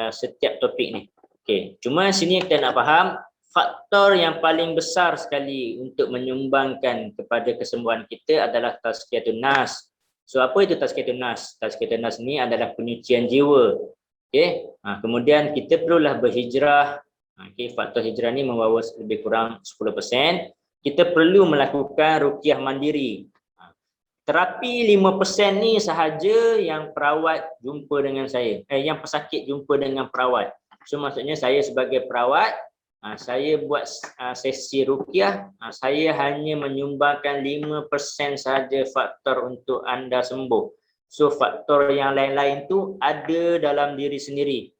setiap topik ni. Okey, cuma sini kita nak faham faktor yang paling besar sekali untuk menyumbangkan kepada kesembuhan kita adalah tazkiyatun nafs. So apa itu tazkiyatun nafs? Tazkiyatun nafs ni adalah penyucian jiwa. Okey, kemudian kita perlulah berhijrah. Okey, faktor hijrah ni membawa lebih kurang 10%. Kita perlu melakukan ruqyah mandiri. Terapi 5% ni sahaja yang perawat jumpa dengan saya. Yang pesakit jumpa dengan perawat. So maksudnya saya sebagai perawat, saya buat sesi ruqyah, saya hanya menyumbangkan 5% sahaja faktor untuk anda sembuh. So faktor yang lain-lain tu ada dalam diri sendiri.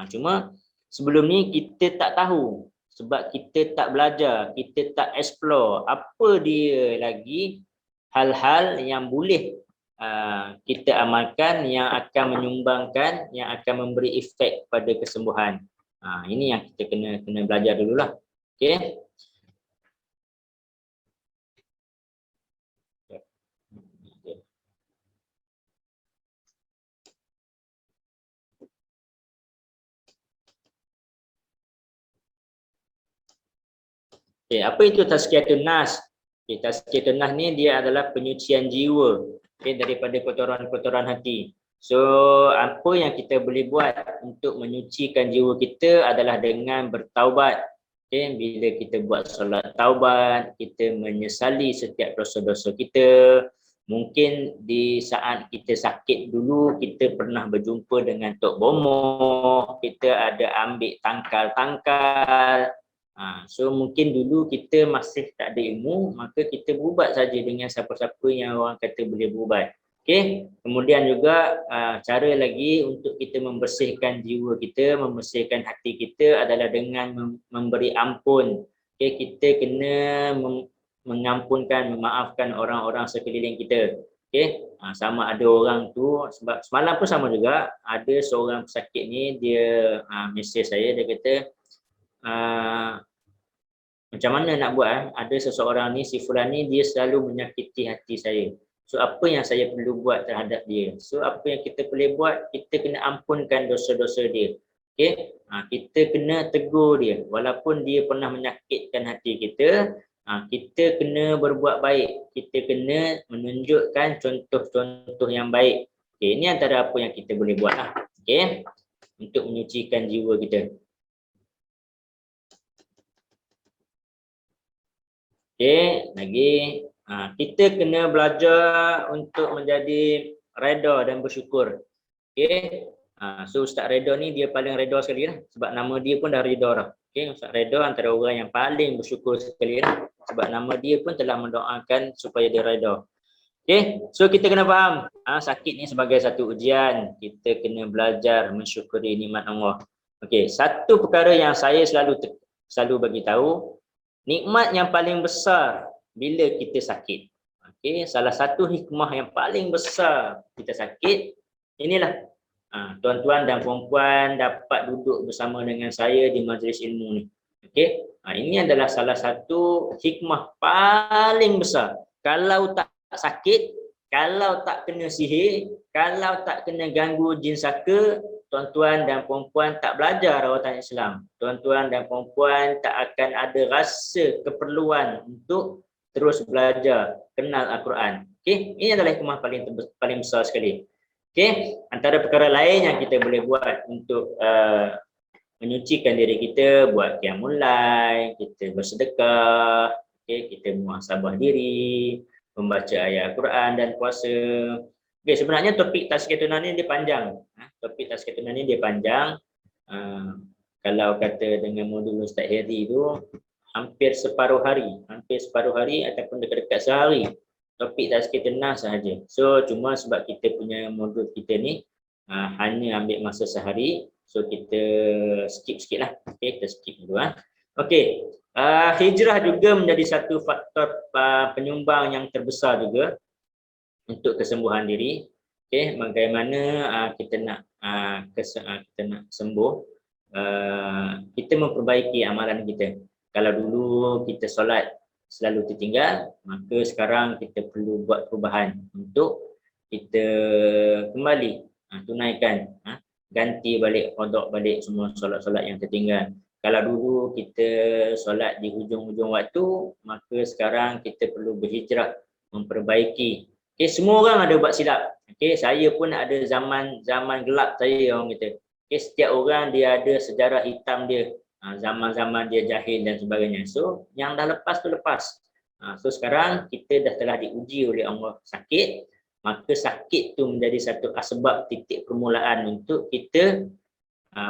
Cuma sebelum ni kita tak tahu sebab kita tak belajar, kita tak explore apa dia lagi hal-hal yang boleh kita amalkan yang akan menyumbangkan, yang akan memberi efek pada kesembuhan. Ini yang kita kena belajar dululah. Okey. Okey, apa itu tazkiyatun nafs? Okey, tazkiyatun nafs ni dia adalah penyucian jiwa, okey, daripada kotoran-kotoran hati. So, apa yang kita boleh buat untuk menyucikan jiwa kita adalah dengan bertaubat. Okay, bila kita buat solat taubat, kita menyesali setiap dosa-dosa kita. Mungkin di saat kita sakit dulu, kita pernah berjumpa dengan Tok Bomoh, kita ada ambil tangkal-tangkal. So mungkin dulu kita masih tak ada ilmu, maka kita berubat saja dengan siapa-siapa yang orang kata boleh berubat. Okey, kemudian juga cara lagi untuk kita membersihkan jiwa kita, membersihkan hati kita adalah dengan memberi ampun. Okey, kita kena mengampunkan, memaafkan orang-orang sekeliling kita. Okey, sama ada orang tu, sebab semalam pun sama juga, ada seorang pesakit ni dia mesej saya, dia kata macam mana nak buat ada seseorang ni, si fulan ni dia selalu menyakiti hati saya. So apa yang saya perlu buat terhadap dia? So apa yang kita boleh buat? Kita kena ampunkan dosa-dosa dia. Okey? Kita kena tegur dia walaupun dia pernah menyakitkan hati kita. Kita kena berbuat baik. Kita kena menunjukkan contoh-contoh yang baik. Okey, ini antara apa yang kita boleh buat lah. Okey? Untuk menyucikan jiwa kita. Okey, lagi kita kena belajar untuk menjadi reda dan bersyukur. Okey. So Ustaz Reda ni dia paling reda sekali lah sebab nama dia pun dah reda dah. Okey, Ustaz Reda antara orang yang paling bersyukur sekali lah sebab nama dia pun telah mendoakan supaya dia reda. Okey, so kita kena faham sakit ni sebagai satu ujian. Kita kena belajar mensyukuri nikmat Allah. Okey, satu perkara yang saya selalu bagi tahu, nikmat yang paling besar bila kita sakit. Okey, salah satu hikmah yang paling besar kita sakit inilah tuan-tuan dan puan-puan dapat duduk bersama dengan saya di majlis ilmu ni. Okey, ini adalah salah satu hikmah paling besar. Kalau tak sakit, kalau tak kena sihir, kalau tak kena ganggu jin saka, tuan-tuan dan puan-puan tak belajar rawatan Islam. Tuan-tuan dan puan-puan tak akan ada rasa keperluan untuk terus belajar kenal Al-Quran. Okey, ini adalah hikmah paling besar sekali. Okey, antara perkara lain yang kita boleh buat untuk menyucikan diri kita, buat qiyamul lail, kita bersedekah, okey, kita muhasabah diri, membaca ayat Al-Quran dan puasa. Okey, sebenarnya topik tazkiyatun nafs ni dia panjang. Topik tazkiyatun nafs ni dia panjang. Kalau kata dengan modul Ustaz Heri tu hampir separuh hari ataupun dekat-dekat sehari topik tazkiyatun nafs sahaja. So cuma sebab kita punya modul kita ni hanya ambil masa sehari, so kita skip sikit lah. Okey, kita skip dulu Okey, hijrah juga menjadi satu faktor penyumbang yang terbesar juga untuk kesembuhan diri. Okey, bagaimana kita nak sembuh, kita memperbaiki amalan kita. Kalau dulu kita solat selalu tertinggal, maka sekarang kita perlu buat perubahan untuk kita kembali tunaikan, ganti balik, qada balik semua solat-solat yang tertinggal. Kalau dulu kita solat di hujung-hujung waktu, maka sekarang kita perlu berhijrah, memperbaiki. Okey, semua orang ada buat silap. Okey, saya pun ada zaman gelap saya, orang kata. Okey, setiap orang dia ada sejarah hitam dia. Zaman-zaman dia jahil dan sebagainya. So, yang dah lepas tu lepas. So, sekarang kita dah telah diuji oleh Allah sakit, maka sakit tu menjadi satu asbab titik permulaan untuk kita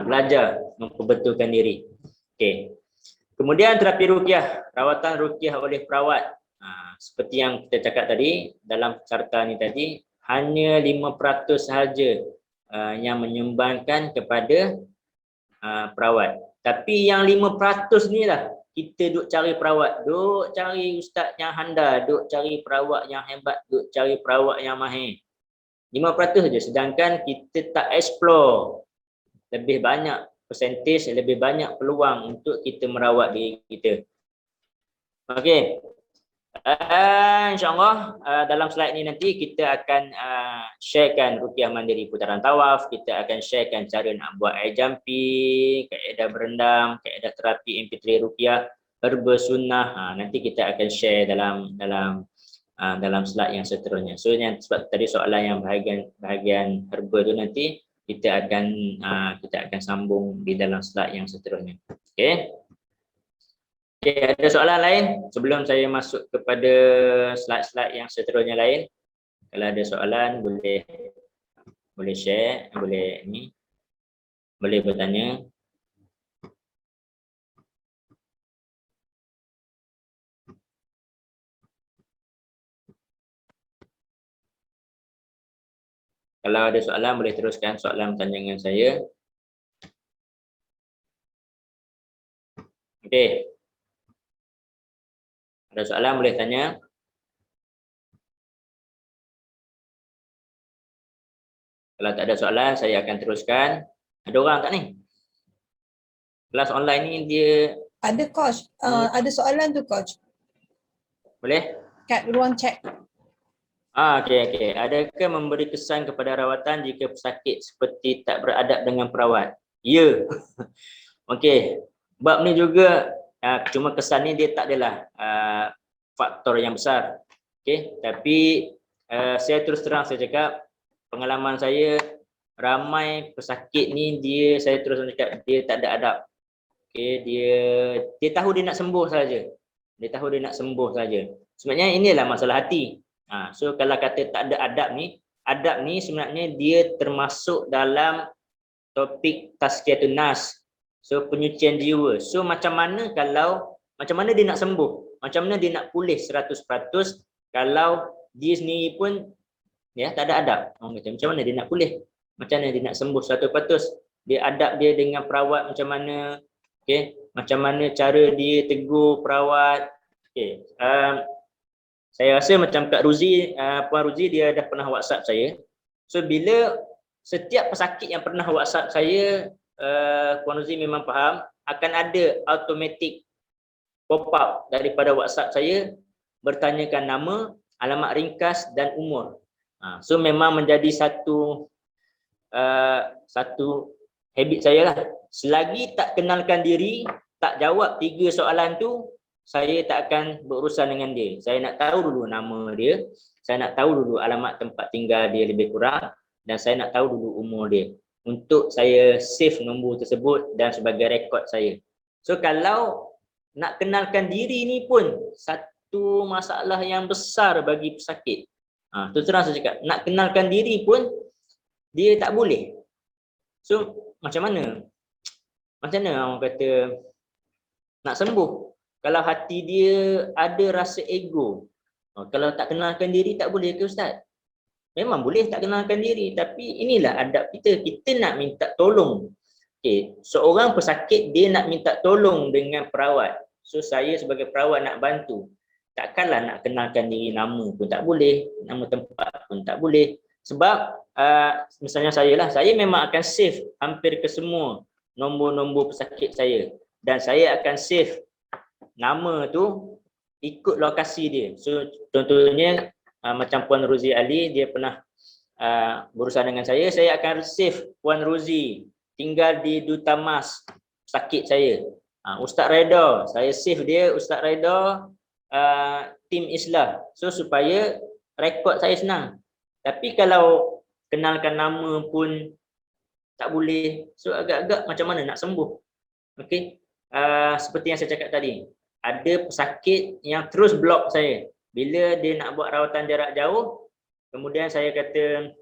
belajar memperbetulkan diri. Okey. Kemudian terapi ruqyah, rawatan ruqyah oleh perawat. Seperti yang kita cakap tadi, dalam carta ni tadi, hanya 5% sahaja yang menyumbangkan kepada perawat. Tapi yang 5% ni lah kita duk cari perawat, duk cari ustaz yang handal, duk cari perawat yang hebat, duk cari perawat yang mahir. 5% saja, sedangkan kita tak explore lebih banyak persentage, lebih banyak peluang untuk kita merawat diri kita. Okey. InsyaAllah dalam slide ni nanti kita akan sharekan ruqyah mandiri putaran tawaf, kita akan sharekan cara nak buat air jampi, kaedah berendam, kaedah terapi MP3 ruqyah, herba sunnah. Nanti kita akan share dalam slide yang seterusnya. So yang sebab tadi soalan yang bahagian herba tu nanti kita akan sambung di dalam slide yang seterusnya. Okey. Okay, ada soalan lain sebelum saya masuk kepada slide-slide yang seterusnya lain? Kalau ada soalan boleh share, boleh bertanya. Kalau ada soalan boleh teruskan soalan pertanyaan saya. Okey. Ada soalan boleh tanya. Kalau tak ada soalan, saya akan teruskan. Ada orang tak ni? Kelas online ni dia... Ada coach, ada soalan tu coach. Boleh? Kat ruang chat. Okey. Adakah memberi kesan kepada rawatan jika pesakit seperti tak beradab dengan perawat? Ya. Okey. Bab ni juga cuma kesan ni dia tak adalah faktor yang besar. Okey, tapi saya terus terang saya cakap pengalaman saya ramai pesakit ni saya terus cakap dia tak ada adab. Okey, dia tahu dia nak sembuh saja. Dia tahu dia nak sembuh saja. Sebenarnya inilah masalah hati. So kalau kata tak ada adab ni sebenarnya dia termasuk dalam topik tazkiyatun nas. So penyucian jiwa. So macam mana dia nak sembuh? Macam mana dia nak pulih 100% kalau dia sendiri pun tak ada adab? Macam mana dia nak pulih? Macam mana dia nak sembuh 100%? Dia adab dia dengan perawat macam mana? Okey, macam mana cara dia tegur perawat? Okey. Saya rasa macam Kak Ruzi, Puan Ruzi dia dah pernah WhatsApp saya. So bila setiap pesakit yang pernah WhatsApp saya, Puan Ruzi memang faham akan ada automatic pop-up daripada WhatsApp saya bertanyakan nama, alamat ringkas dan umur. So memang menjadi satu habit saya lah. Selagi tak kenalkan diri, tak jawab 3 soalan tu, saya tak akan berurusan dengan dia. Saya nak tahu dulu nama dia, saya nak tahu dulu alamat tempat tinggal dia lebih kurang, dan saya nak tahu dulu umur dia untuk saya save nombor tersebut dan sebagai rekod saya. So kalau nak kenalkan diri ni pun satu masalah yang besar bagi pesakit. Tu terang saya cakap, nak kenalkan diri pun dia tak boleh. So macam mana? Macam mana orang kata nak sembuh kalau hati dia ada rasa ego? Kalau tak kenalkan diri tak boleh ke Ustaz? Memang boleh tak kenalkan diri, tapi inilah adab kita. Kita nak minta tolong. Okay. Seorang pesakit dia nak minta tolong dengan perawat. So saya sebagai perawat nak bantu. Takkanlah nak kenalkan diri, nama pun tak boleh, nama tempat pun tak boleh. Sebab misalnya saya memang akan save hampir ke semua nombor-nombor pesakit saya. Dan saya akan save nama tu ikut lokasi dia. So contohnya macam Puan Ruzi Ali, dia pernah berurusan dengan saya akan save Puan Ruzi tinggal di Duta Mas pesakit saya. Ustaz Reda, saya save dia Ustaz Reda tim Islah. So supaya rekod saya senang. Tapi kalau kenalkan nama pun tak boleh, so agak-agak macam mana nak sembuh? Okey. Seperti yang saya cakap tadi, ada pesakit yang terus blok saya. Bila dia nak buat rawatan jarak jauh, kemudian saya kata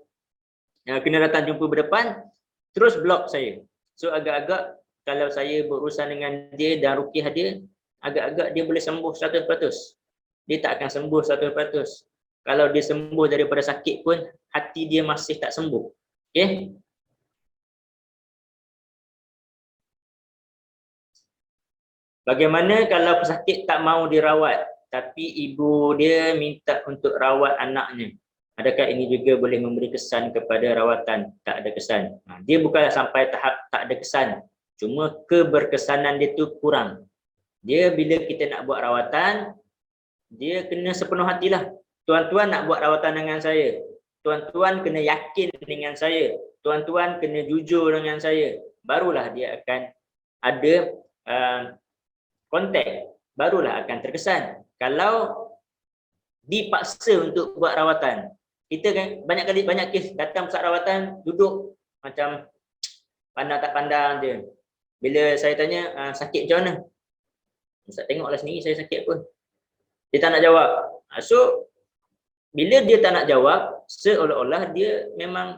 kena datang jumpa berdepan, terus blok saya. So agak-agak kalau saya berurusan dengan dia dan ruqyah dia, agak-agak dia boleh sembuh 100%. Dia tak akan sembuh 100%. Kalau dia sembuh daripada sakit pun, hati dia masih tak sembuh. Okey? Bagaimana kalau pesakit tak mau dirawat, tapi ibu dia minta untuk rawat anaknya? Adakah ini juga boleh memberi kesan kepada rawatan? Tak ada kesan. Dia bukan sampai tahap tak ada kesan. Cuma keberkesanan dia tu kurang. Dia bila kita nak buat rawatan, dia kena sepenuh hatilah. Tuan-tuan nak buat rawatan dengan saya, tuan-tuan kena yakin dengan saya, tuan-tuan kena jujur dengan saya, barulah dia akan ada kontak, barulah akan terkesan. Kalau dipaksa untuk buat rawatan, kita kan banyak kes datang pusat rawatan duduk macam pandang tak pandang je. Bila saya tanya sakit macam mana, Ustaz tengoklah sendiri saya sakit pun, dia tak nak jawab. So bila dia tak nak jawab, seolah-olah dia memang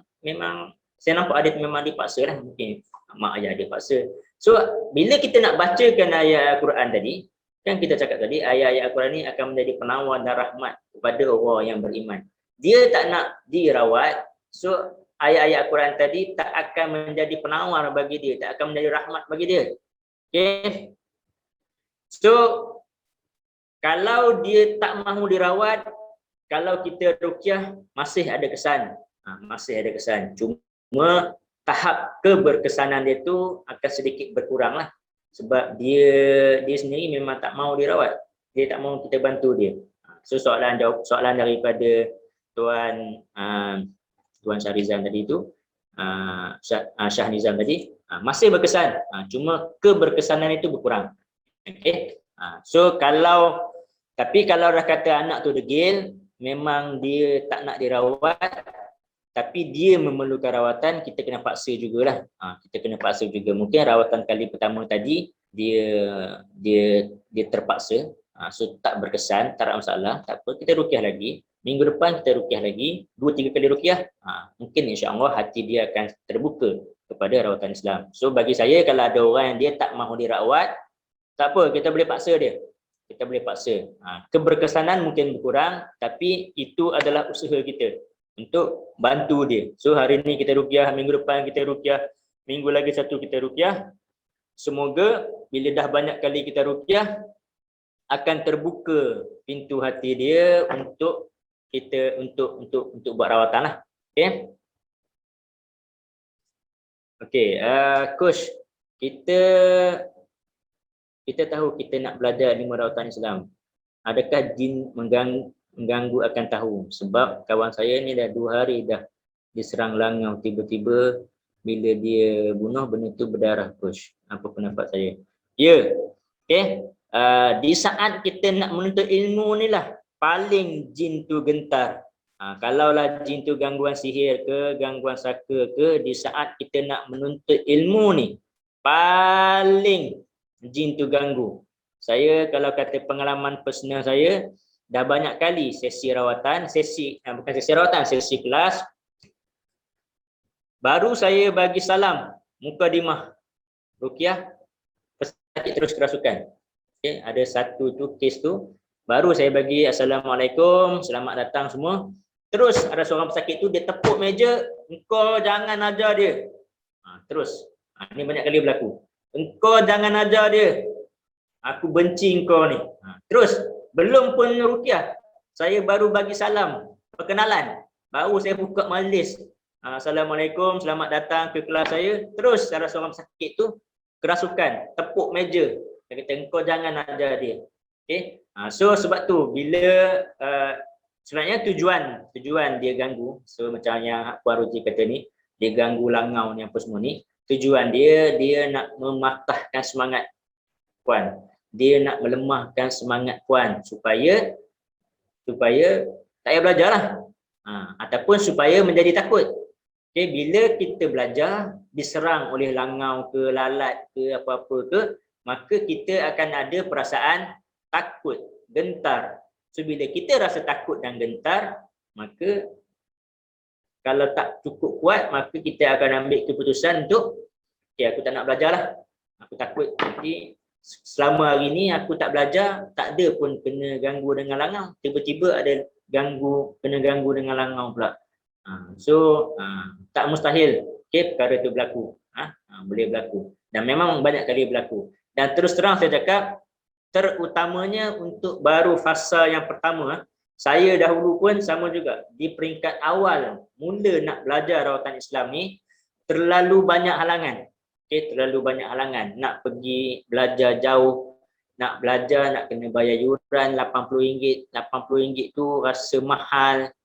saya nampak dia memang dipaksa lah, mungkin mak ayah dia paksa. So bila kita nak bacakan ayat Al-Quran tadi, kan kita cakap tadi ayat-ayat Al-Quran ni akan menjadi penawar dan rahmat kepada orang yang beriman. Dia tak nak dirawat, so ayat-ayat Al-Quran tadi tak akan menjadi penawar bagi dia, tak akan menjadi rahmat bagi dia. Okay. So kalau dia tak mahu dirawat, kalau kita ruqyah masih ada kesan. Masih ada kesan. Cuma tahap keberkesanan dia tu akan sedikit berkurang lah. Sebab dia sendiri memang tak mahu dirawat. Dia tak mahu kita bantu dia. So soalan daripada Tuan Tuan Syahrizal tadi itu, Syah Nizam tadi, masih berkesan, cuma keberkesanan itu berkurang. Okey. So tapi kalau dah kata anak tu degil, memang dia tak nak dirawat, tapi dia memerlukan rawatan, kita kena paksa jugalah. Kita kena paksa juga. Mungkin rawatan kali pertama tadi dia terpaksa, so tak berkesan, tak ada masalah, tak apa, kita ruqyah lagi. Minggu depan kita ruqyah lagi, 2-3 kali ruqyah. Mungkin insya-Allah hati dia akan terbuka kepada rawatan Islam. So bagi saya, kalau ada orang yang dia tak mahu dirawat, tak apa, kita boleh paksa dia. Kita boleh paksa. Keberkesanan mungkin berkurang, tapi itu adalah usaha kita untuk bantu dia. So hari ni kita ruqyah, minggu depan kita ruqyah, minggu lagi satu kita ruqyah. Semoga bila dah banyak kali kita ruqyah, akan terbuka pintu hati dia untuk kita untuk buat rawatan lah. Okey. Okey, coach, kita tahu kita nak belajar ilmu rawatan Islam. Adakah jin mengganggu akan tahu? Sebab kawan saya ni dah 2 hari dah diserang langau, tiba-tiba bila dia bunuh benda tu berdarah, coach. Apa pendapat saya? Ya. Okey. Di saat kita nak menuntut ilmu ni lah paling jin tu gentar. Kalaulah jin tu gangguan sihir ke, gangguan saka ke, di saat kita nak menuntut ilmu ni paling jin tu ganggu. Saya kalau kata pengalaman personal saya, dah banyak kali sesi rawatan, bukan sesi rawatan, sesi kelas. Baru saya bagi salam mukadimah ruqyah, pesakit terus kerasukan. Okay, ada satu tu kes tu, baru saya bagi assalamualaikum, selamat datang semua. Terus ada seorang pesakit tu dia tepuk meja, engkau jangan ajar dia. Terus, ini banyak kali berlaku. Engkau jangan ajar dia, aku benci engkau ni. Terus, belum pun ruqyah, saya baru bagi salam, perkenalan, baru saya buka majlis. Assalamualaikum, selamat datang ke kelas saya. Terus ada seorang pesakit tu kerasukan, tepuk meja. Dia kata engkau jangan ajar dia. Okey. So sebab tu bila sebenarnya tujuan dia ganggu. So macam yang Puan Ruti kata ni, dia ganggu langau ni apa semua ni. Tujuan dia nak mematahkan semangat Puan. Dia nak melemahkan semangat Puan supaya tak payah belajarlah. Ataupun supaya menjadi takut. Okay, bila kita belajar diserang oleh langau ke, lalat ke, apa-apa ke, maka kita akan ada perasaan takut, gentar. So bila kita rasa takut dan gentar, maka kalau tak cukup kuat, maka kita akan ambil keputusan untuk okay, aku tak nak belajar lah. Aku takut nanti selama hari ni aku tak belajar, tak ada pun kena ganggu dengan langau. Tiba-tiba ada kena ganggu dengan langau pula. So tak mustahil okay, perkara itu berlaku. Boleh berlaku. Dan memang banyak kali berlaku. Dan terus terang saya cakap, terutamanya untuk baru fasa yang pertama, saya dahulu pun sama juga. Di peringkat awal, mula nak belajar rawatan Islam ni, terlalu banyak halangan. Okay, terlalu banyak halangan. Nak pergi belajar jauh, nak belajar, nak kena bayar yuran RM80. RM80 tu rasa mahal.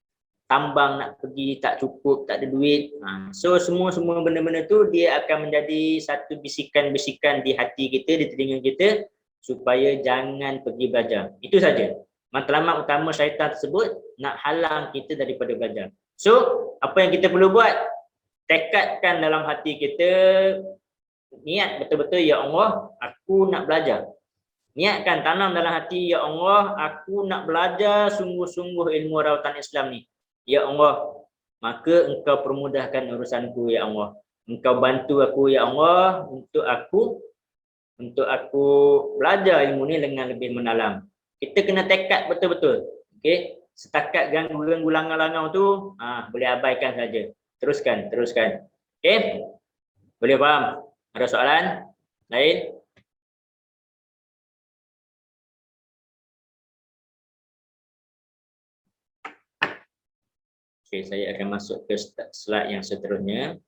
Tambang nak pergi tak cukup, tak ada duit. So semua benda-benda tu dia akan menjadi satu bisikan-bisikan di hati kita, di telinga kita supaya jangan pergi belajar. Itu saja. Matlamat utama syaitan tersebut nak halang kita daripada belajar. So apa yang kita perlu buat? Tekadkan dalam hati kita, niat betul-betul, ya Allah, aku nak belajar. Niatkan, tanam dalam hati, ya Allah, aku nak belajar sungguh-sungguh ilmu rawatan Islam ni. Ya Allah, maka engkau permudahkan urusanku, ya Allah. Engkau bantu aku, ya Allah, untuk aku belajar ilmu ni dengan lebih mendalam. Kita kena tekad betul-betul. Okey, setakat ganggu-ganggu langau-langau tu, boleh abaikan saja. Teruskan. Okey? Boleh faham? Ada soalan lain? Okey, saya akan masuk ke slide yang seterusnya.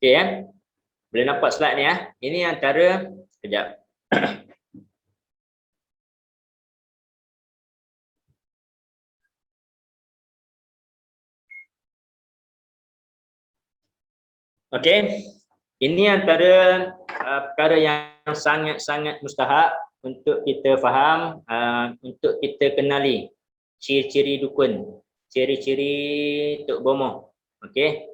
Okey ya. Boleh nampak slide ni ya. Ini antara kejap. Okey. Ini antara perkara yang sangat-sangat mustahak untuk kita faham, untuk kita kenali ciri-ciri dukun, ciri-ciri Tok Bomoh. Okey.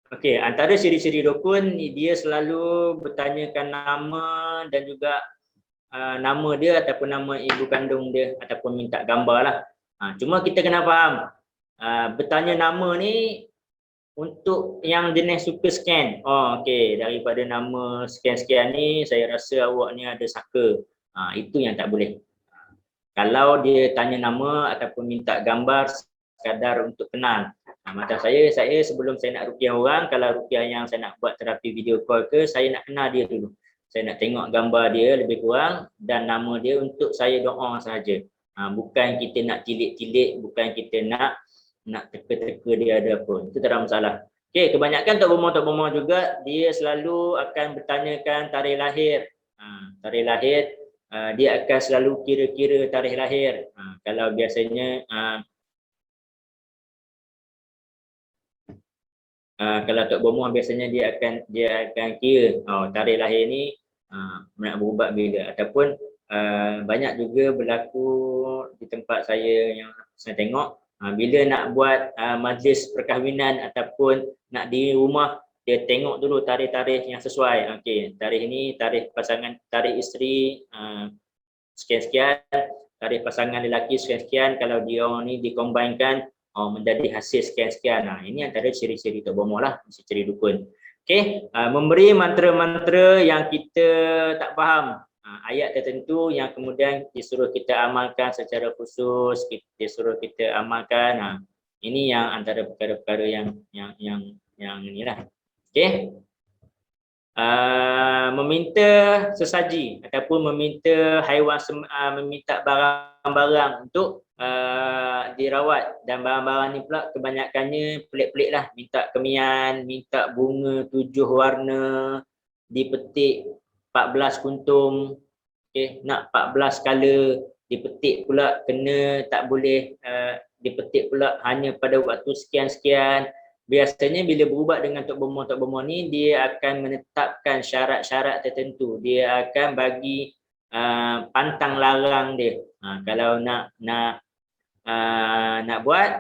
Okey, antara ciri-ciri dukun dia selalu bertanyakan nama dan juga nama dia ataupun nama ibu kandung dia ataupun minta gambar lah. Cuma kita kena faham, bertanya nama ni untuk yang jenis suka scan. Oh okey, daripada nama sekian-sekian ni saya rasa awak ni ada saka. Itu yang tak boleh. Kalau dia tanya nama ataupun minta gambar sekadar untuk kenal. Macam saya sebelum saya nak ruqyah orang, kalau ruqyah yang saya nak buat terapi video call ke, saya nak kenal dia dulu. Saya nak tengok gambar dia lebih kurang dan nama dia untuk saya doa sahaja. Bukan kita nak tilik-tilik, bukan kita nak teka-teka dia ada apa. Itu tak ada masalah. Okey, kebanyakan Tok Bomoh juga dia selalu akan bertanyakan tarikh lahir. Tarikh lahir dia akan selalu kira-kira tarikh lahir. Kalau biasanya kalau Tok Bomoh biasanya dia akan kira tarikh lahir ni nak berubat bila, ataupun banyak juga berlaku di tempat saya yang saya tengok, bila nak buat majlis perkahwinan ataupun nak di rumah, dia tengok dulu tarikh-tarikh yang sesuai. Okey, tarikh ni tarikh pasangan, tarikh isteri sekian-sekian, tarikh pasangan lelaki sekian-sekian, kalau dia orang ni dikombainkan menjadi hasil sekian-sekian. Ini antara ciri-ciri Tok Bomoh lah, ciri dukun. Okey, memberi mantra-mantra yang kita tak faham, ayat tertentu yang kemudian disuruh kita amalkan secara khusus, disuruh kita amalkan. Ini yang antara perkara-perkara yang inilah. Okey. Meminta sesaji ataupun meminta haiwan, meminta barang-barang untuk dirawat, dan barang-barang ni pula kebanyakannya pelik-pelik lah. Minta kemian, minta bunga 7 warna, dipetik 14 kuntum, okay, nak 14 color, dipetik pula kena tak boleh dipetik pula hanya pada waktu sekian-sekian. Biasanya bila berubat dengan Tok Bomoh ni, dia akan menetapkan syarat-syarat tertentu. Dia akan bagi pantang larang dia. Kalau nak buat,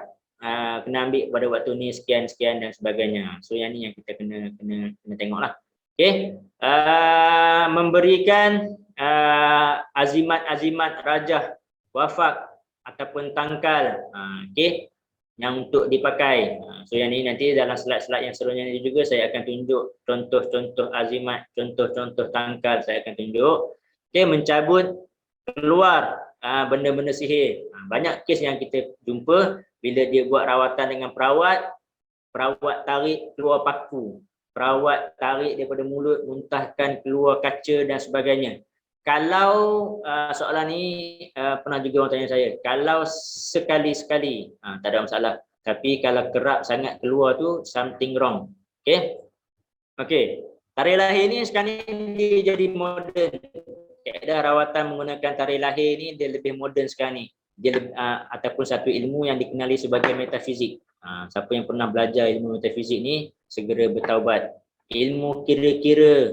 kena ambil pada waktu ni sekian-sekian dan sebagainya. So yang ni yang kita kena tengoklah. Okey. Memberikan azimat-azimat rajah, wafak ataupun tangkal. Okey, yang untuk dipakai. So yang ni nanti dalam slide-slide yang seterusnya ni juga saya akan tunjuk contoh-contoh azimat, contoh-contoh tangkal saya akan tunjuk. Okey, mencabut keluar benda-benda sihir. Banyak kes yang kita jumpa bila dia buat rawatan dengan perawat tarik keluar paku, perawat tarik daripada mulut, muntahkan keluar kaca dan sebagainya. Kalau soalan ni pernah juga orang tanya saya, kalau sekali-sekali tak ada masalah, tapi kalau kerap sangat keluar tu something wrong. Okey, tarikh lahir ni sekarang ni dia jadi moden. Kaedah rawatan menggunakan tarikh lahir ni dia lebih moden sekarang ni. Dia ataupun satu ilmu yang dikenali sebagai metafizik. Siapa yang pernah belajar ilmu metafizik ni segera bertaubat. Ilmu kira-kira,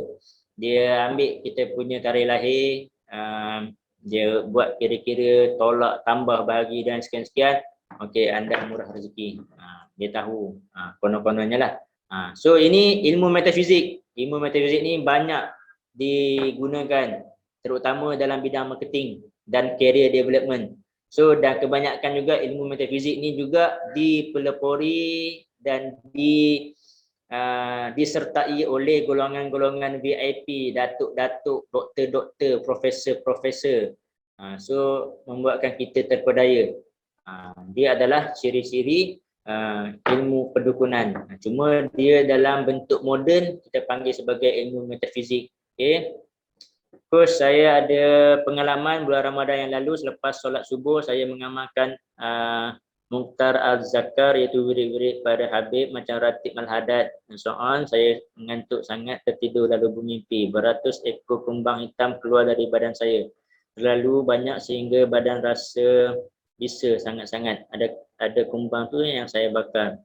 dia ambil kita punya tarikh lahir, dia buat kira-kira, tolak, tambah, bahagi dan sekian-sekian. Okey, anda murah rezeki. Dia tahu konon-kononnya lah. So ini ilmu metafizik. Ilmu metafizik ni banyak digunakan terutama dalam bidang marketing dan career development. So dan kebanyakan juga ilmu metafizik ni juga dipelopori dan disertai oleh golongan-golongan VIP, datuk-datuk, doktor-doktor, profesor-profesor. So membuatkan kita terpedaya. Dia adalah ciri-ciri ilmu perdukunan. Cuma dia dalam bentuk moden, kita panggil sebagai ilmu metafizik. Okey. Terus saya ada pengalaman bulan Ramadan yang lalu, selepas solat subuh saya mengamalkan Mukhtar Al-Zakar iaitu wirid-wirid pada Habib macam Ratib Al-Hadad dan so on. Saya mengantuk sangat, tertidur lalu bermimpi. Beratus ekor kumbang hitam keluar dari badan saya. Terlalu banyak sehingga badan rasa bisa sangat-sangat. Ada kumbang tu yang saya bakar.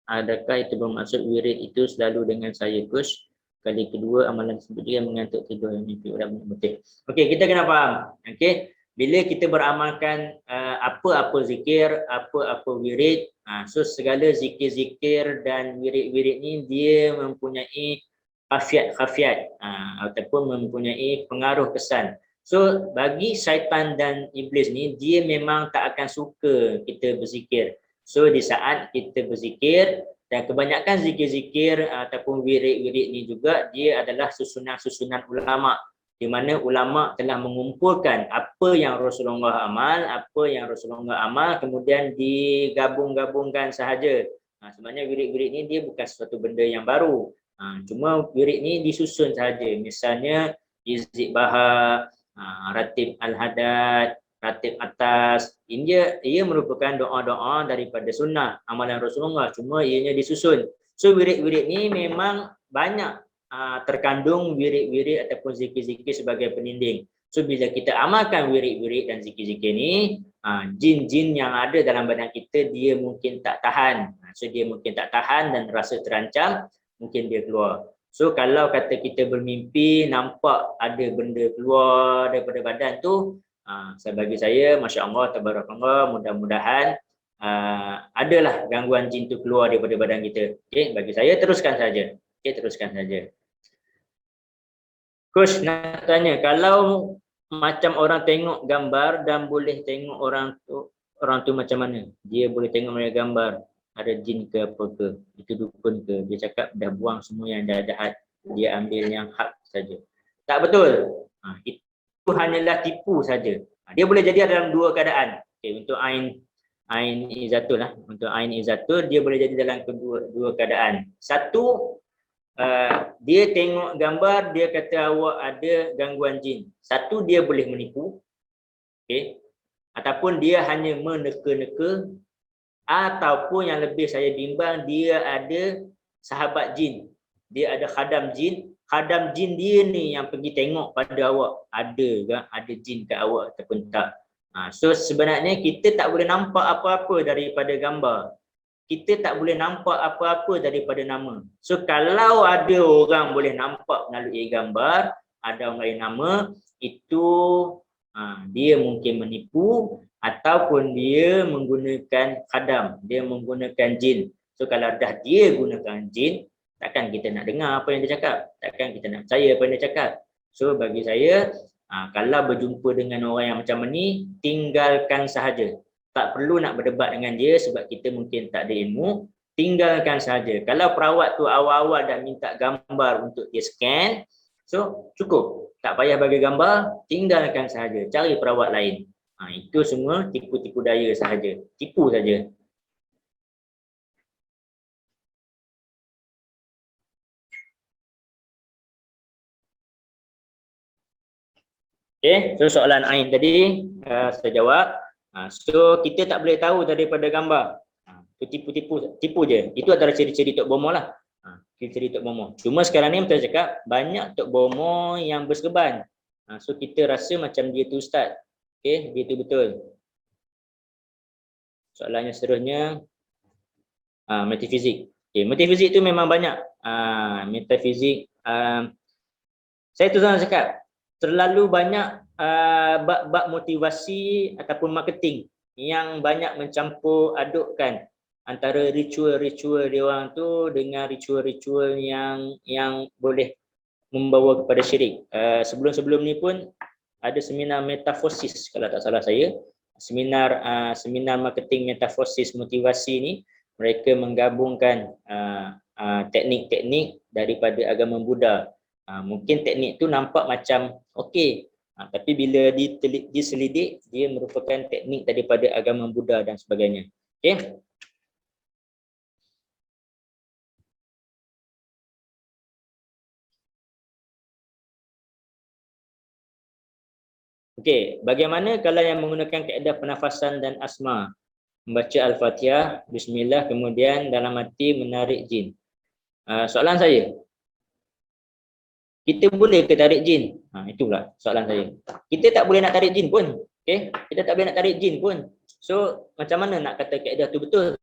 Adakah itu bermaksud wirid itu selalu dengan saya, Kus? Kali kedua amalan tersebut dia mengantuk tidur yang mimpi orang betul. Okey, kita kena faham. Okey, bila kita beramalkan apa-apa zikir, apa-apa wirid, so segala zikir-zikir dan wirid-wirid ni dia mempunyai khafiat-khafiat ataupun mempunyai pengaruh kesan. So bagi syaitan dan iblis ni dia memang tak akan suka kita berzikir. So di saat kita berzikir dan kebanyakan zikir-zikir ataupun wirid-wirid ni juga dia adalah susunan-susunan ulama, di mana ulama telah mengumpulkan apa yang Rasulullah amal, kemudian digabung-gabungkan sahaja. Sebenarnya wirid-wirid ni dia bukan sesuatu benda yang baru. Cuma wirid ni disusun sahaja. Misalnya Izzik Baha, Ratib Al-Hadad, Ratib Atas, ia merupakan doa-doa daripada sunnah amalan Rasulullah, cuma ianya disusun. So wirid-wirid ni memang banyak terkandung wirid-wirid ataupun zikir-zikir sebagai peninding. So bila kita amalkan wirid-wirid dan zikir-zikir ni, jin-jin yang ada dalam badan kita dia mungkin tak tahan. So dia mungkin tak tahan dan rasa terancam, mungkin dia keluar. So kalau kata kita bermimpi nampak ada benda keluar daripada badan tu, bagi saya, Masya Allah, Tabarakallah, mudah-mudahan adalah gangguan jin tu keluar daripada badan kita. Okay, bagi saya teruskan saja. Okay, teruskan saja. Coach nak tanya, kalau macam orang tengok gambar dan boleh tengok orang tu macam mana? Dia boleh tengok mereka gambar, ada jin ke apa ke, itu dukun ke? Dia cakap dah buang semua yang dah jahat, dia ambil yang hak saja. Tak betul. Itu hanyalah tipu saja. Dia boleh jadi dalam dua keadaan. Okay, untuk Ain Izzatul lah. Untuk Ain Izzatul dia boleh jadi dalam dua keadaan. Satu, dia tengok gambar, dia kata awak ada gangguan jin. Satu, dia boleh menipu. Okay. Ataupun dia hanya meneka-neka, ataupun yang lebih saya bimbang, dia ada sahabat jin. Dia ada khadam jin. Khadam jin dia ni yang pergi tengok pada awak, ada jin kat awak ataupun tak. So sebenarnya kita tak boleh nampak apa-apa daripada gambar. Kita tak boleh nampak apa-apa daripada nama. So kalau ada orang boleh nampak melalui gambar, ada orang lain nama, itu dia mungkin menipu ataupun dia menggunakan khadam, dia menggunakan jin. So kalau dah dia gunakan jin, takkan kita nak dengar apa yang dia cakap, takkan kita nak percaya apa yang dia cakap. So bagi saya, kalau berjumpa dengan orang yang macam ni, tinggalkan sahaja. Tak perlu nak berdebat dengan dia sebab kita mungkin tak ada ilmu, tinggalkan sahaja. Kalau perawat tu awal-awal dah minta gambar untuk dia scan, so cukup, tak payah bagi gambar, tinggalkan sahaja, cari perawat lain. Itu semua tipu-tipu daya sahaja, tipu saja. Okay, so soalan Ain tadi saya jawab. So kita tak boleh tahu daripada gambar. Tipu je. Itu adalah ciri-ciri Tok Bomo lah. Ciri-ciri Tok Bomo. Cuma sekarang ni kita cakap banyak Tok Bomo yang berserban. So kita rasa macam dia tu ustaz. Okay, dia tu betul. Soalannya seterusnya, metafizik. Okay, metafizik tu memang banyak. Metafizik, saya tu sahaja cakap, terlalu banyak bab-bab motivasi ataupun marketing yang banyak mencampur adukkan antara ritual-ritual dia orang tu dengan ritual-ritual yang boleh membawa kepada syirik. Sebelum-sebelum ni pun ada seminar metafosis kalau tak salah saya. Seminar marketing metafosis motivasi ni, mereka menggabungkan teknik-teknik daripada agama Buddha. Mungkin teknik tu nampak macam okey, tapi bila diselidik, dia merupakan teknik daripada agama Buddha dan sebagainya. Okey. Okey, bagaimana kalau yang menggunakan kaedah pernafasan dan asma? Membaca Al-Fatihah, bismillah, kemudian dalam hati menarik jin. Soalan saya, kita boleh ke tarik jin? Itulah soalan saya. Kita tak boleh nak tarik jin pun. Okey, kita tak boleh nak tarik jin pun. So, macam mana nak kata kaedah tu betul?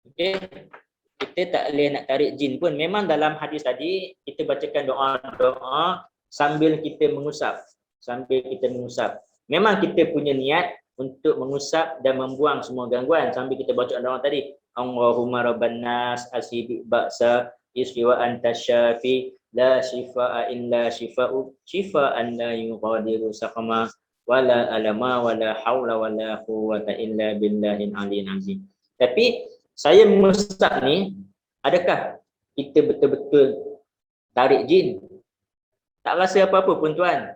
Okey, kita tak boleh nak tarik jin pun. Memang dalam hadis tadi, kita bacakan doa-doa sambil kita mengusap. Memang kita punya niat untuk mengusap dan membuang semua gangguan sambil kita baca doa tadi. Allahumma rabban nas asibik ba'sa iswa anta syafi la shifaa illa shifaan la yughadiru saqama wala alama wala haula wala quwwata illa billahil aliyyil azim. Tapi saya mengusap ni, adakah kita betul-betul tarik jin? Tak rasa apa-apa pun tuan.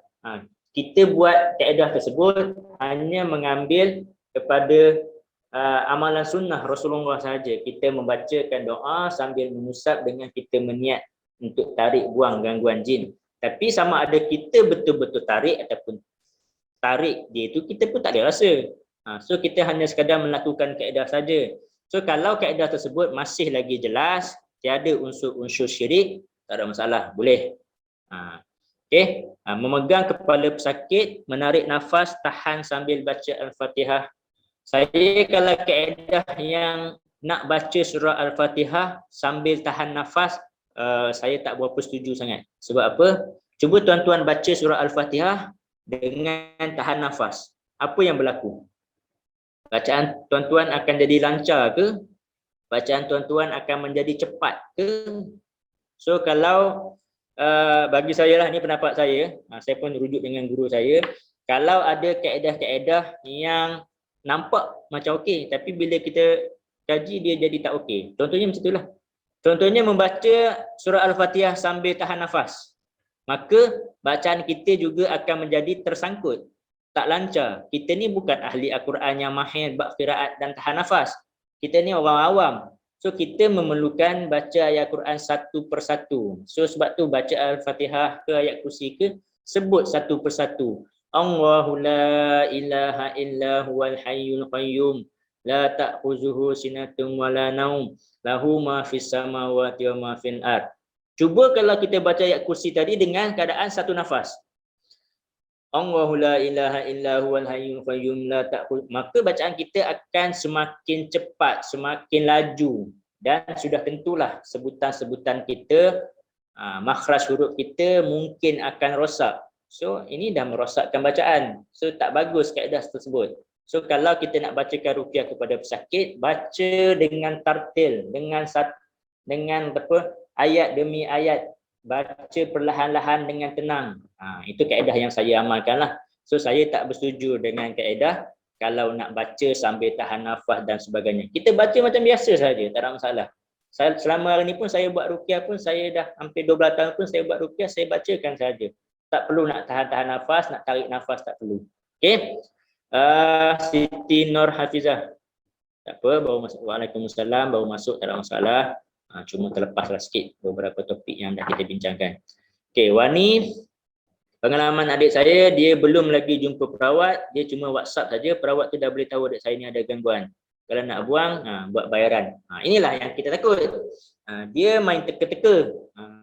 Kita buat kaedah tersebut hanya mengambil kepada amalan sunnah Rasulullah sahaja. Kita membacakan doa sambil mengusap dengan kita berniat untuk tarik buang gangguan jin. Tapi sama ada kita betul-betul tarik ataupun tarik dia itu, kita pun tak ada rasa. So kita hanya sekadar melakukan kaedah saja. So kalau kaedah tersebut masih lagi jelas, tiada unsur-unsur syirik, tak ada masalah, boleh. Okey, memegang kepala pesakit, menarik nafas, tahan sambil baca Al-Fatihah. Saya kalau kaedah yang nak baca surah Al-Fatihah sambil tahan nafas, saya tak berapa setuju sangat. Sebab apa? Cuba tuan-tuan baca surah Al-Fatihah dengan tahan nafas. Apa yang berlaku? Bacaan tuan-tuan akan jadi lancar ke? Bacaan tuan-tuan akan menjadi cepat ke? So kalau bagi saya lah, ni pendapat saya, saya pun rujuk dengan guru saya, kalau ada kaedah-kaedah yang nampak macam okey tapi bila kita kaji dia jadi tak okey. Contohnya macam itulah. Contohnya membaca surah Al-Fatihah sambil tahan nafas. Maka bacaan kita juga akan menjadi tersangkut, tak lancar. Kita ni bukan ahli Al-Quran yang mahir bab qiraat dan tahan nafas. Kita ni orang awam. So kita memerlukan baca ayat Quran satu persatu. So sebab tu baca Al-Fatihah ke ayat kursi ke, sebut satu persatu. Allahu la ilaha illa huwal hayyul qayyum la ta'khuzuhu sinatun wala naum lahu ma fis samawati wa ma fil ard. Cuba kalau kita baca ayat kursi tadi dengan keadaan satu nafas. Allahu la ilaha illa huwal hayyul qayyum la ta'khudh, maka bacaan kita akan semakin cepat, semakin laju, dan sudah tentulah sebutan-sebutan kita, makhraj huruf kita mungkin akan rosak. So ini dah merosakkan bacaan. So tak bagus kaedah tersebut. So kalau kita nak bacakan ruqyah kepada pesakit, baca dengan tartil, dengan ayat demi ayat, baca perlahan-lahan dengan tenang. Itu kaedah yang saya amalkan lah. So saya tak bersetuju dengan kaedah kalau nak baca sambil tahan nafas dan sebagainya. Kita baca macam biasa saja, tak ada masalah. Selama hari ni pun saya buat ruqyah pun, saya dah hampir 12 tahun pun saya buat ruqyah, saya bacakan saja. Tak perlu nak tahan-tahan nafas, nak tarik nafas tak perlu. Okey. Siti Nur Hafizah. Tak apa, baru masuk. Waalaikumsalam, baru masuk, tak ada masalah. Cuma terlepaslah sikit beberapa topik yang dah kita bincangkan. Okey, Wani, pengalaman adik saya, dia belum lagi jumpa perawat, dia cuma WhatsApp saja, perawat tu dah boleh tahu adik saya ni ada gangguan. Kalau nak buang, buat bayaran. Inilah yang kita takut. Dia main teka-teka,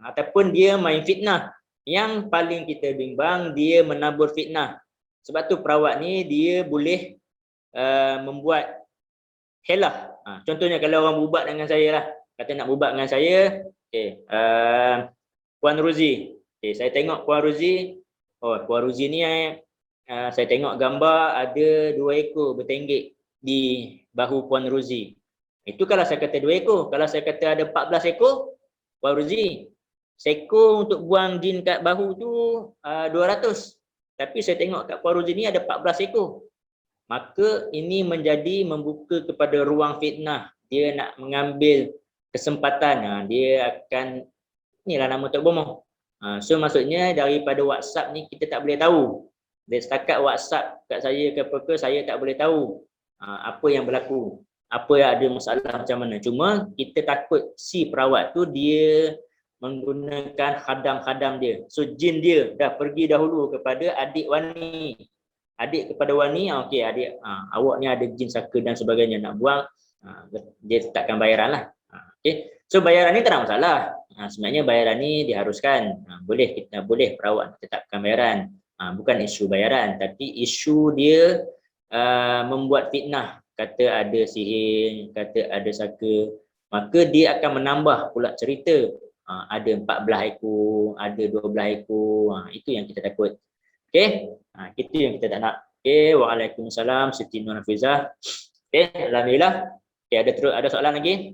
ataupun dia main fitnah. Yang paling kita bimbang, dia menabur fitnah. Sebab tu perawat ni dia boleh membuat helah. Contohnya kalau orang berubat dengan saya lah, kata nak berubat dengan saya, okay, Puan Ruzi, okay, saya tengok Puan Ruzi, Puan Ruzi ni saya tengok gambar ada 2 ekor bertenggek di bahu Puan Ruzi. Itu kalau saya kata 2 ekor. Kalau saya kata ada 14 ekor, Puan Ruzi, seko untuk buang jin kat bahu tu 200. Tapi saya tengok kat Puan Ruzi ni ada 14 ekor. Maka ini menjadi membuka kepada ruang fitnah. Dia nak mengambil kesempatan, dia akan, inilah nama Tok Bomoh. So maksudnya daripada WhatsApp ni kita tak boleh tahu. Dari setakat WhatsApp kat saya ke apa ke, saya tak boleh tahu apa yang berlaku, apa yang ada masalah macam mana. Cuma kita takut si perawat tu dia menggunakan khadam-khadam dia. So jin dia dah pergi dahulu kepada adik Wani. adik kepada wani, okey adik, awak ni ada jin saka dan sebagainya, nak buang, dia tetapkan bayaran lah. Okey, so bayaran ni tak ada masalah. Sebenarnya bayaran ni diharuskan, boleh perawat tetapkan bayaran. Bukan isu bayaran, tapi isu dia membuat fitnah, kata ada sihir, kata ada saka, maka dia akan menambah pula cerita. Ada 14 ekor, ada 12 ekor, itu yang kita takut. Okey, itu yang kita tak nak. Okey, waalaikumsalam Siti Nurhafizah. Okey, alhamdulillah. Okey, ada soalan lagi?